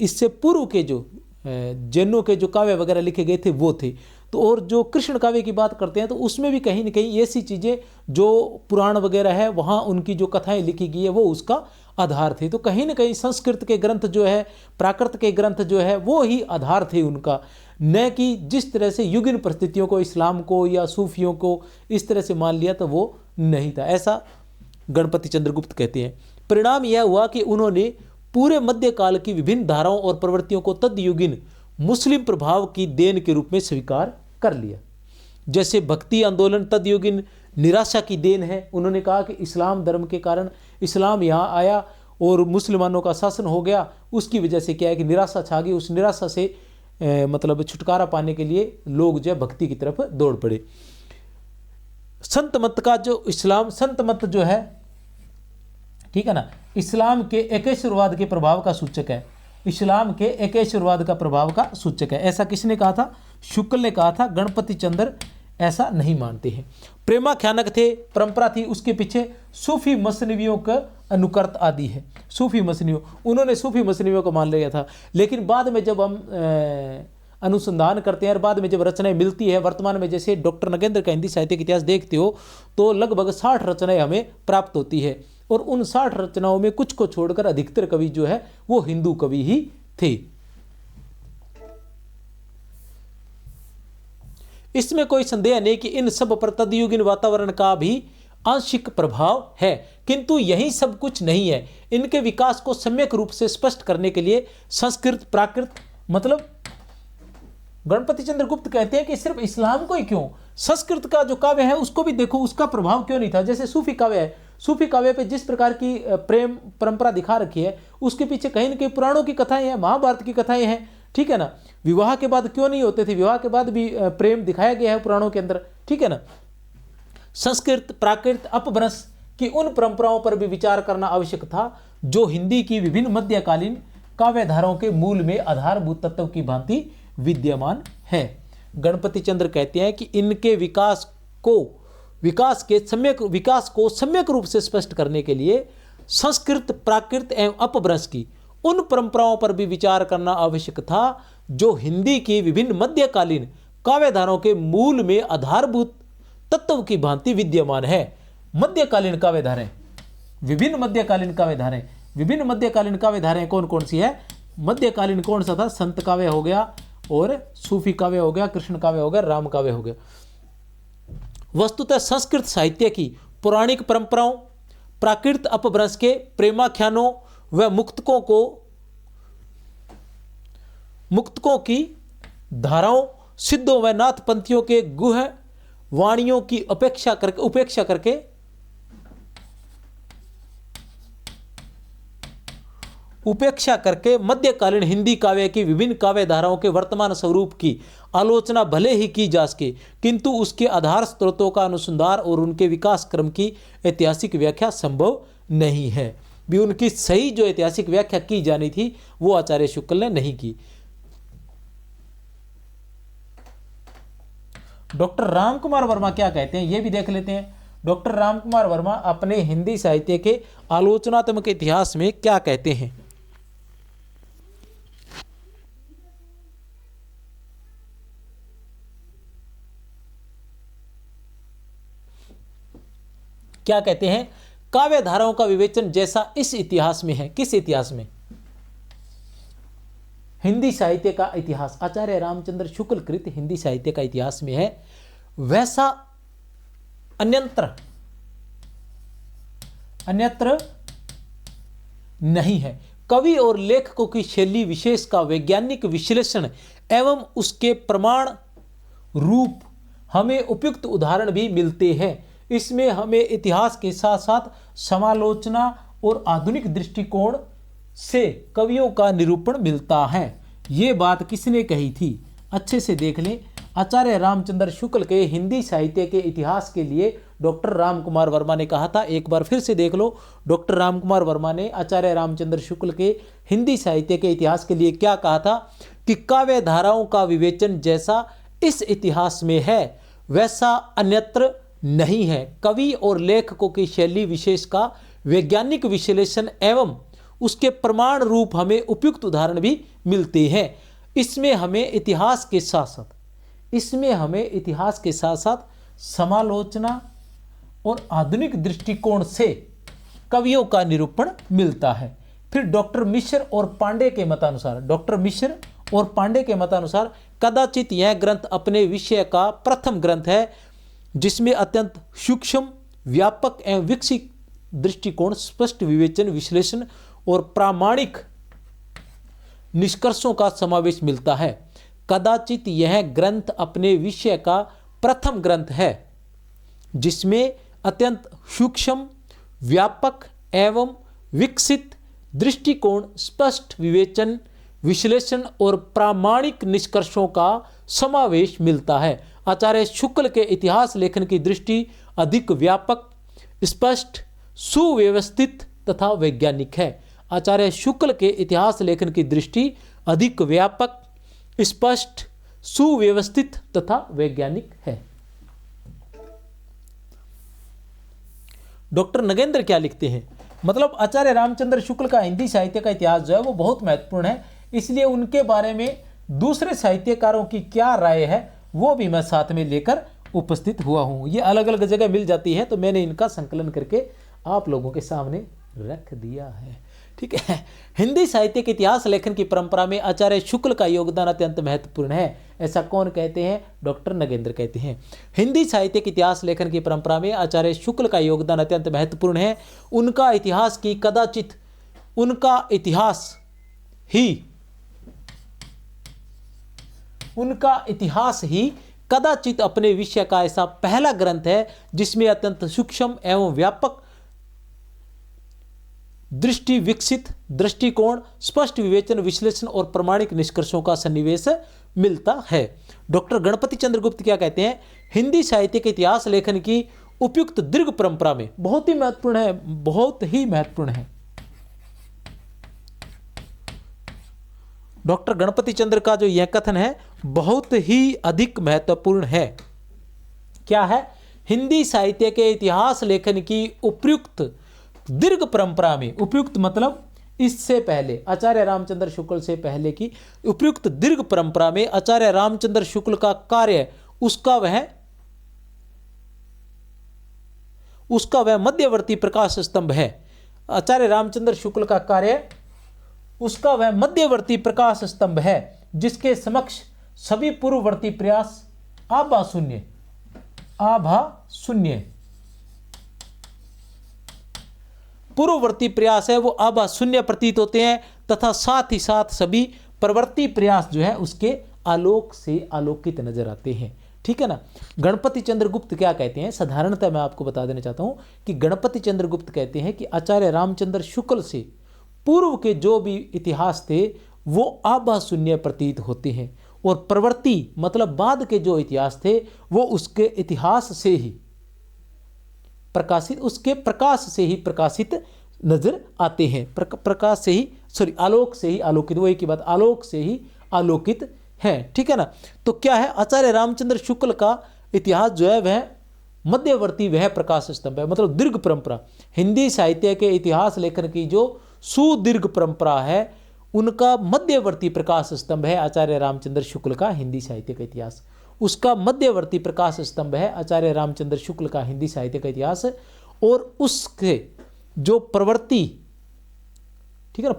इससे पूर्व के जो जैनों के जो काव्य वगैरह लिखे गए थे वो थे। तो और जो कृष्ण काव्य की बात करते हैं, तो उसमें भी कहीं न कहीं ऐसी चीज़ें जो पुराण वगैरह है, वहाँ उनकी जो कथाएं लिखी गई है वो उसका आधार थे। तो कहीं न कहीं संस्कृत के ग्रंथ जो है, प्राकृत के ग्रंथ जो है, वो ही आधार थे उनका, न कि जिस तरह से युगीन परिस्थितियों को, इस्लाम को या सूफियों को इस तरह से मान लिया, तो वो नहीं था। ऐसा गणपति चंद्रगुप्त कहते हैं। परिणाम यह हुआ कि उन्होंने पूरे मध्यकाल की विभिन्न धाराओं और प्रवृत्तियों को तदयुगीन मुस्लिम प्रभाव की देन के रूप में स्वीकार कर लिया। जैसे भक्ति आंदोलन तदयुगीन निराशा की देन है। उन्होंने कहा कि इस्लाम धर्म के कारण इस्लाम यहाँ आया और मुसलमानों का शासन हो गया, उसकी वजह से क्या है कि निराशा छा गई। उस निराशा से मतलब छुटकारा पाने के लिए लोग जो भक्ति की तरफ दौड़ पड़े। संत मत का जो इस्लाम, संत मत जो है, ठीक है ना, इस्लाम के एकेश्वरवाद के प्रभाव का सूचक है। इस्लाम के एकेश्वरवाद का प्रभाव का सूचक है। ऐसा किसने कहा था? शुक्ल ने कहा था। गणपति चंद्र ऐसा नहीं मानते हैं। प्रेमाख्यानक थे, परंपरा थी, उसके पीछे सूफी मसनवियों का अनुकर्त आदि है। सूफी मसनवियों, उन्होंने सूफी मसनवियों को मान लिया था। लेकिन बाद में जब हम अनुसंधान करते हैं और बाद में जब रचनाएं मिलती है, वर्तमान में जैसे डॉक्टर नगेंद्र का हिंदी साहित्य का इतिहास देखते हो तो लगभग 60 रचनाएं हमें प्राप्त होती है। और उन 60 रचनाओं में कुछ को छोड़कर अधिकतर कवि जो है वो हिंदू कवि ही थे। इसमें कोई संदेह नहीं कि इन सब पर तदयुगीन वातावरण का भी आंशिक प्रभाव है, किंतु यही सब कुछ नहीं है। इनके विकास को सम्यक रूप से स्पष्ट करने के लिए संस्कृत, प्राकृत, मतलब गणपति चंद्र गुप्त कहते हैं कि सिर्फ इस्लाम को ही क्यों, संस्कृत का जो काव्य है उसको भी देखो, उसका प्रभाव क्यों नहीं था। जैसे सूफी काव्य है, सूफी काव्य पे जिस प्रकार की प्रेम परंपरा दिखा रखी है, उसके पीछे कहीं न कहीं पुराणों की कथाएं हैं, महाभारत की कथाएं हैं, ठीक है ना। विवाह के बाद क्यों नहीं होते थे, विवाह के बाद भी प्रेम दिखाया गया है पुराणों के अंदर, ठीक है ना। संस्कृत, प्राकृत, अपभ्रंश की उन परंपराओं पर भी विचार करना आवश्यक था जो हिंदी की विभिन्न मध्यकालीन काव्यधाराओं के मूल में आधारभूत तत्व की भांति विद्यमान है। गणपति चंद्र कहते हैं कि इनके विकास को सम्यक रूप से स्पष्ट करने के लिए संस्कृत, प्राकृत एवं अपभ्रंश की उन परंपराओं पर भी विचार करना आवश्यक था जो हिंदी की विभिन्न मध्यकालीन काव्यधाराओं के मूल में आधारभूत तत्व की भांति विद्यमान है। मध्यकालीन काव्यधाराएं, विभिन्न मध्यकालीन काव्यधाराएं कौन कौन सी है? मध्यकालीन कौन सा था? संत काव्य हो गया और सूफी काव्य हो गया, कृष्ण काव्य हो गया, राम काव्य हो गया। वस्तुतः संस्कृत साहित्य की पौराणिक परंपराओं, प्राकृत अपभ्रंश के प्रेमाख्यानों व मुक्तकों की धाराओं, सिद्धों व नाथपंथियों के गुह वाणियों की उपेक्षा करके मध्यकालीन हिंदी काव्य की विभिन्न काव्य धाराओं के वर्तमान स्वरूप की आलोचना भले ही की जा सके, किंतु उसके आधार स्रोतों का अनुसंधान और उनके विकास क्रम की ऐतिहासिक व्याख्या संभव नहीं है। भी उनकी सही जो ऐतिहासिक व्याख्या की जानी थी वो आचार्य शुक्ल ने नहीं की। डॉक्टर रामकुमार वर्मा क्या कहते हैं ये भी देख लेते हैं। डॉक्टर रामकुमार वर्मा अपने हिंदी साहित्य के आलोचनात्मक इतिहास में क्या कहते हैं? क्या कहते हैं? काव्य धाराओं का विवेचन जैसा इस इतिहास में है। किस इतिहास में? हिंदी साहित्य का इतिहास, आचार्य रामचंद्र शुक्ल कृत हिंदी साहित्य का इतिहास में है, वैसा अन्यत्र नहीं है। कवि और लेखकों की शैली विशेष का वैज्ञानिक विश्लेषण एवं उसके प्रमाण रूप हमें उपयुक्त उदाहरण भी मिलते हैं। इसमें हमें इतिहास के साथ साथ समालोचना और आधुनिक दृष्टिकोण से कवियों का निरूपण मिलता है। ये बात किसने कही थी? अच्छे से देख लें। आचार्य रामचंद्र शुक्ल के हिंदी साहित्य के इतिहास के लिए डॉक्टर रामकुमार वर्मा ने कहा था। एक बार फिर से देख लो, डॉक्टर रामकुमार वर्मा ने आचार्य रामचंद्र शुक्ल के हिंदी साहित्य के इतिहास के लिए क्या कहा था कि काव्य धाराओं का विवेचन जैसा इस इतिहास में है वैसा अन्यत्र नहीं है। कवि और लेखकों की शैली विशेष का वैज्ञानिक विश्लेषण एवं उसके प्रमाण रूप हमें उपयुक्त उदाहरण भी मिलते हैं। इसमें हमें इतिहास के साथ साथ समालोचना और आधुनिक दृष्टिकोण से कवियों का निरूपण मिलता है। फिर डॉक्टर मिश्र और पांडे के मतानुसार कदाचित यह ग्रंथ अपने विषय का प्रथम ग्रंथ है जिसमें अत्यंत सूक्ष्म, व्यापक एवं विकसित दृष्टिकोण, स्पष्ट विवेचन, विश्लेषण और प्रामाणिक निष्कर्षों का समावेश मिलता है। कदाचित यह ग्रंथ अपने विषय का प्रथम ग्रंथ है जिसमें अत्यंत सूक्ष्म, व्यापक एवं विकसित दृष्टिकोण, स्पष्ट विवेचन, विश्लेषण और प्रामाणिक निष्कर्षों का समावेश मिलता है। आचार्य शुक्ल के इतिहास लेखन की दृष्टि अधिक व्यापक, स्पष्ट, सुव्यवस्थित तथा वैज्ञानिक है। आचार्य शुक्ल के इतिहास लेखन की दृष्टि अधिक व्यापक, स्पष्ट, सुव्यवस्थित तथा वैज्ञानिक है। डॉक्टर नगेंद्र क्या लिखते हैं? मतलब आचार्य रामचंद्र शुक्ल का हिंदी साहित्य का इतिहास जो है वो बहुत महत्वपूर्ण है, इसलिए उनके बारे में दूसरे साहित्यकारों की क्या राय है वो भी मैं साथ में लेकर उपस्थित हुआ हूँ। ये अलग अलग जगह मिल जाती है तो मैंने इनका संकलन करके आप लोगों के सामने रख दिया है। ठीक है। हिंदी साहित्य के इतिहास लेखन की परंपरा में आचार्य शुक्ल का योगदान अत्यंत महत्वपूर्ण है। ऐसा कौन कहते हैं? डॉक्टर नगेंद्र कहते हैं। हिंदी साहित्य के इतिहास लेखन की परंपरा में आचार्य शुक्ल का योगदान अत्यंत महत्वपूर्ण है। उनका इतिहास ही कदाचित अपने विषय का ऐसा पहला ग्रंथ है जिसमें अत्यंत सूक्ष्म एवं व्यापक दृष्टि, विकसित दृष्टिकोण, स्पष्ट विवेचन, विश्लेषण और प्रमाणिक निष्कर्षों का सन्निवेश मिलता है। डॉक्टर गणपति चंद्र गुप्त क्या कहते हैं? हिंदी साहित्य के इतिहास लेखन की उपयुक्त दीर्घ परंपरा में, बहुत ही महत्वपूर्ण है। डॉक्टर गणपति चंद्र का जो यह कथन है बहुत ही अधिक महत्वपूर्ण है। क्या है? हिंदी साहित्य के इतिहास लेखन की उपयुक्त दीर्घ परंपरा में, उपयुक्त मतलब इससे पहले, आचार्य रामचंद्र शुक्ल से पहले की उपयुक्त दीर्घ परंपरा में आचार्य रामचंद्र शुक्ल का कार्य, उसका वह मध्यवर्ती प्रकाश स्तंभ है। आचार्य रामचंद्र शुक्ल का कार्य, उसका वह मध्यवर्ती प्रकाश स्तंभ है जिसके समक्ष सभी पूर्ववर्ती प्रयास आभा शून्य पूर्ववर्ती प्रयास है वो आभा शून्य प्रतीत होते हैं, तथा साथ ही साथ सभी प्रवर्ती प्रयास जो है उसके आलोक से आलोकित नजर आते हैं। ठीक है ना। गणपति चंद्र गुप्त क्या कहते हैं? साधारणतः मैं आपको बता देना चाहता हूं कि गणपति चंद्र गुप्त कहते हैं कि आचार्य रामचंद्र शुक्ल से पूर्व के जो भी इतिहास थे वो आभा शून्य प्रतीत होते हैं, और प्रवर्ती मतलब बाद के जो इतिहास थे वो उसके इतिहास से ही प्रकाशित, उसके प्रकाश से ही प्रकाशित नजर आते हैं। आलोक से ही आलोकित, वो एक ही बात, आलोक से ही आलोकित है। ठीक है ना। तो क्या है? आचार्य रामचंद्र शुक्ल का इतिहास जो है वह मध्यवर्ती, वह प्रकाश स्तंभ है, मतलब दीर्घ परंपरा। हिंदी साहित्य के इतिहास लेखन की जो सुदीर्घ परंपरा है उनका मध्यवर्ती प्रकाश स्तंभ है आचार्य रामचंद्र शुक्ल का हिंदी साहित्य का इतिहास। उसका मध्यवर्ती प्रकाश स्तंभ है आचार्य रामचंद्र शुक्ल का हिंदी साहित्य का इतिहास, और उसके जो प्रवर्ती, ठीक है ना,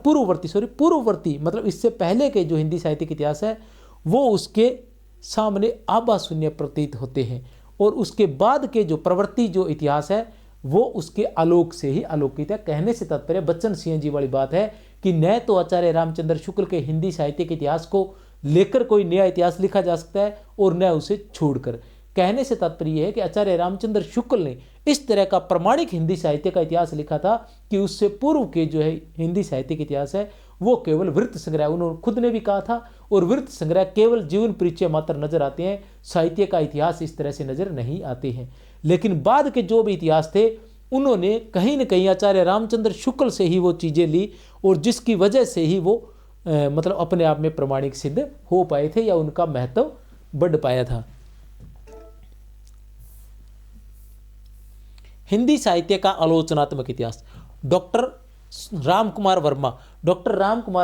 पूर्ववर्ती मतलब इससे पहले के जो हिंदी साहित्य का इतिहास है वो उसके सामने आभा शून्य प्रतीत होते हैं, और उसके बाद के जो प्रवर्ती जो इतिहास है वो उसके आलोक से ही आलोकित है। कहने से तात्पर्य बच्चन सिंह जी वाली बात है कि न तो आचार्य रामचंद्र शुक्ल के हिंदी साहित्य के इतिहास को लेकर कोई नया इतिहास लिखा जा सकता है और न उसे छोड़कर। कहने से तात्पर्य यह है कि आचार्य रामचंद्र शुक्ल ने इस तरह का प्रमाणिक हिंदी साहित्य का इतिहास लिखा था कि उससे पूर्व के जो है हिंदी साहित्य का इतिहास है वो केवल वृत्त संग्रह, उन्होंने खुद ने भी कहा था, और वृत्त संग्रह केवल जीवन परिचय मात्र नजर आते हैं, साहित्य का इतिहास इस तरह से नजर नहीं आते हैं। लेकिन बाद के जो भी इतिहास थे उन्होंने कहीं न कहीं आचार्य रामचंद्र शुक्ल से ही वो चीज़ें ली, और जिसकी वजह से ही वो मतलब अपने आप में प्रमाणिक सिद्ध हो पाए थे या उनका महत्व बढ़ पाया था। हिंदी साहित्य का आलोचनात्मक इतिहास, डॉक्टर राम कुमार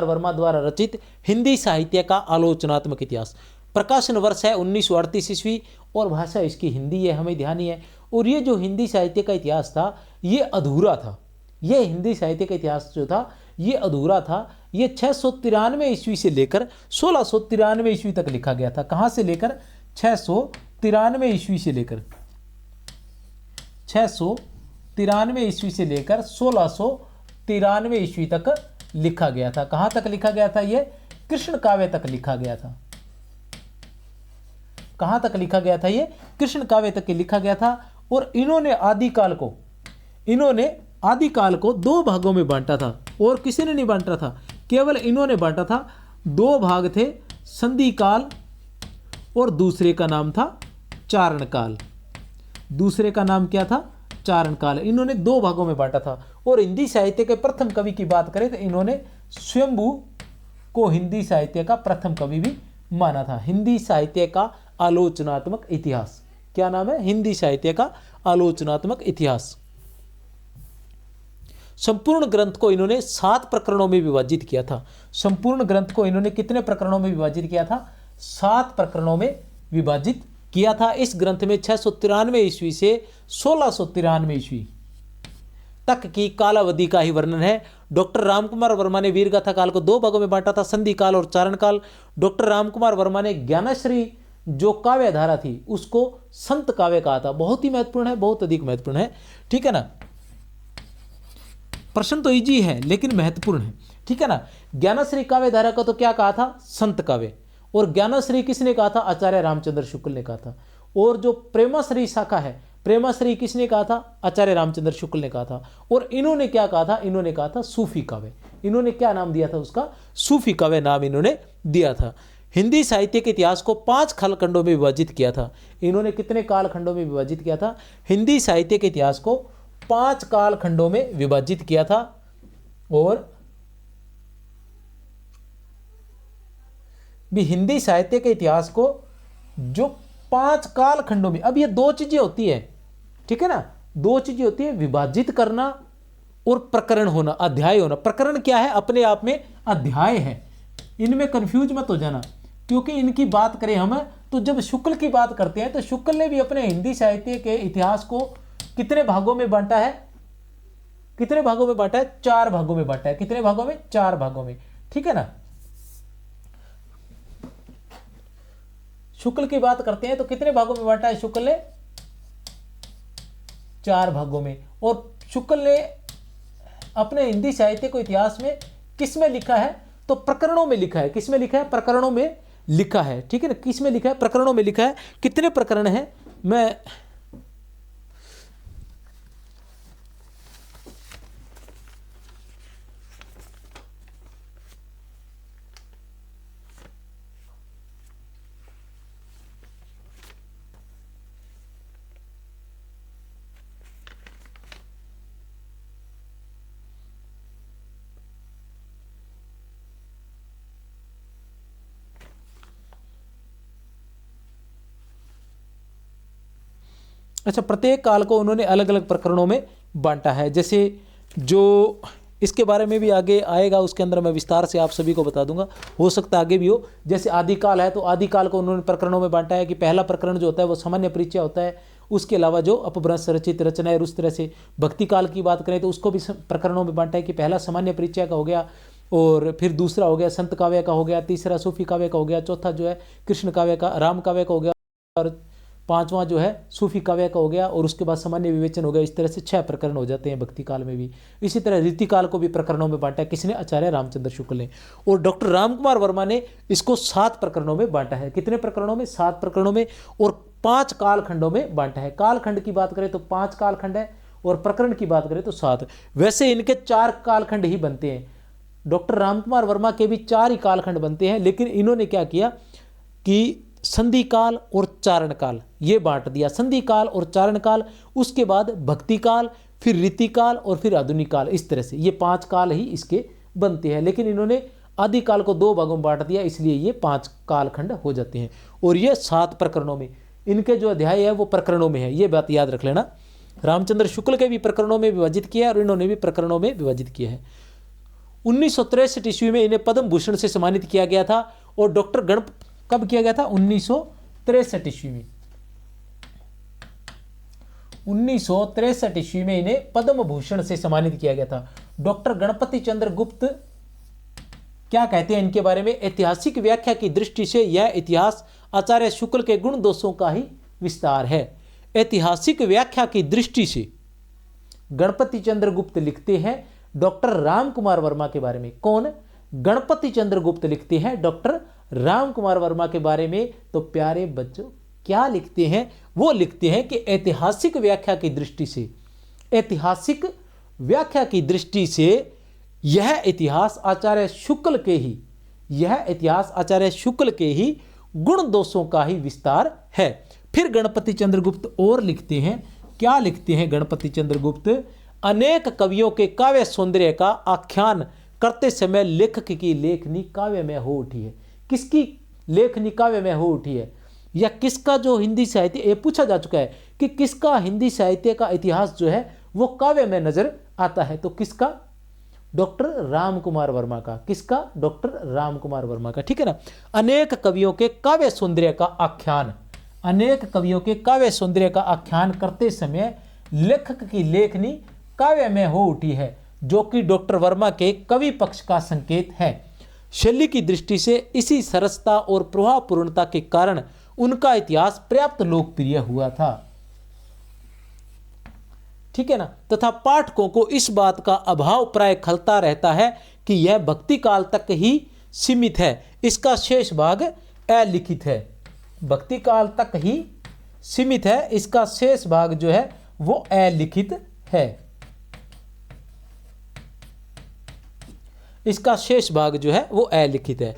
वर्मा द्वारा रचित हिंदी साहित्य का आलोचनात्मक इतिहास। प्रकाशन वर्ष है 1938 ईस्वी और भाषा इसकी हिंदी है, हमें ध्यान ही है। और ये जो हिंदी साहित्य का इतिहास था ये अधूरा था, ये हिंदी साहित्य का इतिहास जो था ये अधूरा था। ये 693 ईस्वी से लेकर 1693 ईस्वी तक लिखा गया था। कहाँ से लेकर? 693 ईस्वी से लेकर 1693 ईस्वी तक लिखा गया था। कहाँ तक लिखा गया था? ये कृष्ण काव्य तक लिखा गया था। कहाँ तक लिखा गया था? ये कृष्ण काव्य तक लिखा गया था। और इन्होंने आदिकाल को दो भागों में बांटा था, और किसी ने नहीं बांटा था, केवल इन्होंने बांटा था। दो भाग थे, संधि काल और दूसरे का नाम था चारण काल। दूसरे का नाम क्या था? चारण काल। इन्होंने दो भागों में बांटा था। और हिंदी साहित्य के प्रथम कवि की बात करें तो इन्होंने स्वयंभू को हिंदी साहित्य का प्रथम कवि भी माना था। हिंदी साहित्य का आलोचनात्मक इतिहास, क्या नाम है? हिंदी साहित्य का आलोचनात्मक इतिहास। संपूर्ण ग्रंथ को इन्होंने 7 प्रकरणों में विभाजित किया था। संपूर्ण ग्रंथ को इन्होंने कितने प्रकरणों में विभाजित किया था? 7 प्रकरणों में विभाजित किया था। इस ग्रंथ में 693 ईस्वी से 1693 ईस्वी तक की कालावधि का ही वर्णन है। डॉक्टर रामकुमार वर्मा ने वीरगाथा काल को दो भागों में बांटा था, संधि काल और चारण काल। डॉक्टर रामकुमार वर्मा ने ज्ञानश्री जो काव्य धारा थी उसको संत काव्य कहा था। बहुत ही महत्वपूर्ण है, बहुत अधिक महत्वपूर्ण है, ठीक है ना। प्रश्न तो इजी है लेकिन महत्वपूर्ण है, ठीक है ना। ज्ञानश्री काव्य धारा का तो क्या कहा था, संत काव्य। और ज्ञानश्री किसने कहा था, आचार्य रामचंद्र शुक्ल ने कहा था। और जो प्रेमाश्री शाखा है, प्रेमाश्री किसने कहा था, आचार्य रामचंद्र शुक्ल ने कहा था। और इन्होंने क्या कहा था, इन्होंने कहा था सूफी काव्य। इन्होंने क्या नाम दिया था उसका, सूफी काव्य नाम इन्होंने दिया था। हिंदी साहित्य के इतिहास को 5 कालखंडों में विभाजित किया था। इन्होंने कितने कालखंडों में विभाजित किया था, हिंदी साहित्य के इतिहास को 5 कालखंडों में विभाजित किया था। और भी हिंदी साहित्य के इतिहास को जो 5 कालखंडों में, अब ये 2 चीजें होती है, ठीक है ना, 2 चीजें होती है, विभाजित करना और प्रकरण होना, अध्याय होना। प्रकरण क्या है, अपने आप में अध्याय है, इनमें कंफ्यूज मत हो जाना। क्योंकि इनकी बात करें हम तो जब शुक्ल की बात करते हैं तो शुक्ल ने भी अपने हिंदी साहित्य के इतिहास को कितने भागों में बांटा है, कितने भागों में बांटा है, 4 भागों में बांटा है। कितने भागों में, 4 भागों में, ठीक है ना। शुक्ल की बात करते हैं तो कितने भागों में बांटा है शुक्ल ने, 4 भागों में। और शुक्ल ने अपने हिंदी साहित्य को इतिहास में किस में लिखा है, तो प्रकरणों में लिखा है। किस में लिखा है, प्रकरणों में लिखा है, ठीक है ना। किस में लिखा है, प्रकरणों में लिखा है। कितने प्रकरण हैं, मैं अच्छा, प्रत्येक काल को उन्होंने अलग अलग प्रकरणों में बांटा है। जैसे जो इसके बारे में भी आगे आएगा, उसके अंदर मैं विस्तार से आप सभी को बता दूंगा, हो सकता आगे भी हो। जैसे आदिकाल है तो आदिकाल को उन्होंने प्रकरणों में बांटा है कि पहला प्रकरण जो होता है वो सामान्य परिचय होता है, उसके अलावा जो अपभ्रंश रचित रचना है। उस तरह से भक्ति काल की बात करें तो उसको भी प्रकरणों में बांटा है कि पहला सामान्य परिचय का हो गया, और फिर दूसरा हो गया संत काव्य का हो गया, तीसरा सूफी काव्य का हो गया, चौथा जो है कृष्ण काव्य का, राम काव्य का हो गया, और 5वां जो है सूफी काव्य का हो गया, और उसके बाद सामान्य विवेचन हो गया। इस तरह से 6 प्रकरण हो जाते हैं भक्ति काल में भी। इसी तरह रीतिकाल को भी प्रकरणों में बांटा है, किसने, आचार्य रामचंद्र शुक्ल ने। और डॉक्टर रामकुमार वर्मा ने इसको 7 प्रकरणों में बांटा है। कितने प्रकरणों में, 7 प्रकरणों में, और 5 कालखंडों में बांटा है। कालखंड की बात करें तो 5 कालखंड है, और प्रकरण की बात करें तो 7। वैसे इनके 4 कालखंड ही बनते हैं। डॉक्टर रामकुमार वर्मा के भी 4 ही कालखंड बनते हैं, लेकिन इन्होंने क्या किया कि संधि काल और चारण काल ये बांट दिया। संधि काल और चारण काल, उसके बाद भक्ति काल, फिर रीतिकाल और फिर आधुनिक काल। इस तरह से ये 5 काल ही इसके बनते हैं, लेकिन इन्होंने आदिकाल को 2 भागों में बांट दिया, इसलिए ये 5 कालखंड हो जाते हैं। और ये 7 प्रकरणों में, इनके जो अध्याय है वो प्रकरणों में है, ये बात याद रख लेना। रामचंद्र शुक्ल के भी प्रकरणों में विभाजित किया है और इन्होंने भी प्रकरणों में विभाजित किया है। 1963 ईस्वी में इन्हें पद्म भूषण से सम्मानित किया गया था। और डॉक्टर गण कब किया गया था, 1963 ईस्वी में। 1963 ईस्वी में इन्हें पद्म भूषण से सम्मानित किया गया था। डॉक्टर गणपति चंद्र गुप्त क्या कहते हैं इनके बारे में, ऐतिहासिक व्याख्या की दृष्टि से यह इतिहास आचार्य शुक्ल के गुण दोषों का ही विस्तार है। ऐतिहासिक व्याख्या की दृष्टि से गणपति चंद्र गुप्त लिखते हैं डॉक्टर रामकुमार वर्मा के बारे में। कौन, गणपति चंद्र गुप्त लिखते हैं डॉक्टर रामकुमार वर्मा के बारे में। तो प्यारे बच्चों क्या लिखते हैं, वो लिखते हैं कि ऐतिहासिक व्याख्या की दृष्टि से, ऐतिहासिक व्याख्या की दृष्टि से यह इतिहास आचार्य शुक्ल के ही, यह इतिहास आचार्य शुक्ल के ही गुण दोषों का ही विस्तार है। फिर गणपति चंद्र गुप्त और लिखते हैं, क्या लिखते हैं गणपति चंद्र गुप्त, अनेक कवियों के काव्य सौंदर्य का आख्यान करते समय लेखक की लेखनी काव्य में हो उठी है। किसकी लेखनी काव्य में हो उठी है, या किसका जो हिंदी साहित्य, ये पूछा जा चुका है कि किसका हिंदी साहित्य का इतिहास जो है वो काव्य में नजर आता है। तो किसका, डॉक्टर रामकुमार वर्मा का। किसका, डॉक्टर रामकुमार वर्मा का, ठीक है ना। अनेक कवियों के काव्य सौंदर्य का आख्यान, अनेक कवियों के काव्य सौंदर्य का आख्यान करते समय लेखक की लेखनी काव्यमय हो उठी है, जो कि डॉक्टर वर्मा के कवि पक्ष का संकेत है। शैली की दृष्टि से इसी सरसता और प्रभावपूर्णता के कारण उनका इतिहास पर्याप्त लोकप्रिय हुआ था। ठीक है ना। तथा पाठकों को इस बात का अभाव प्राय खलता रहता है कि यह भक्ति काल तक ही सीमित है, इसका शेष भाग अलिखित है। भक्ति काल तक ही सीमित है, इसका शेष भाग जो है वो अलिखित है। इसका शेष भाग जो है वो अलिखित है।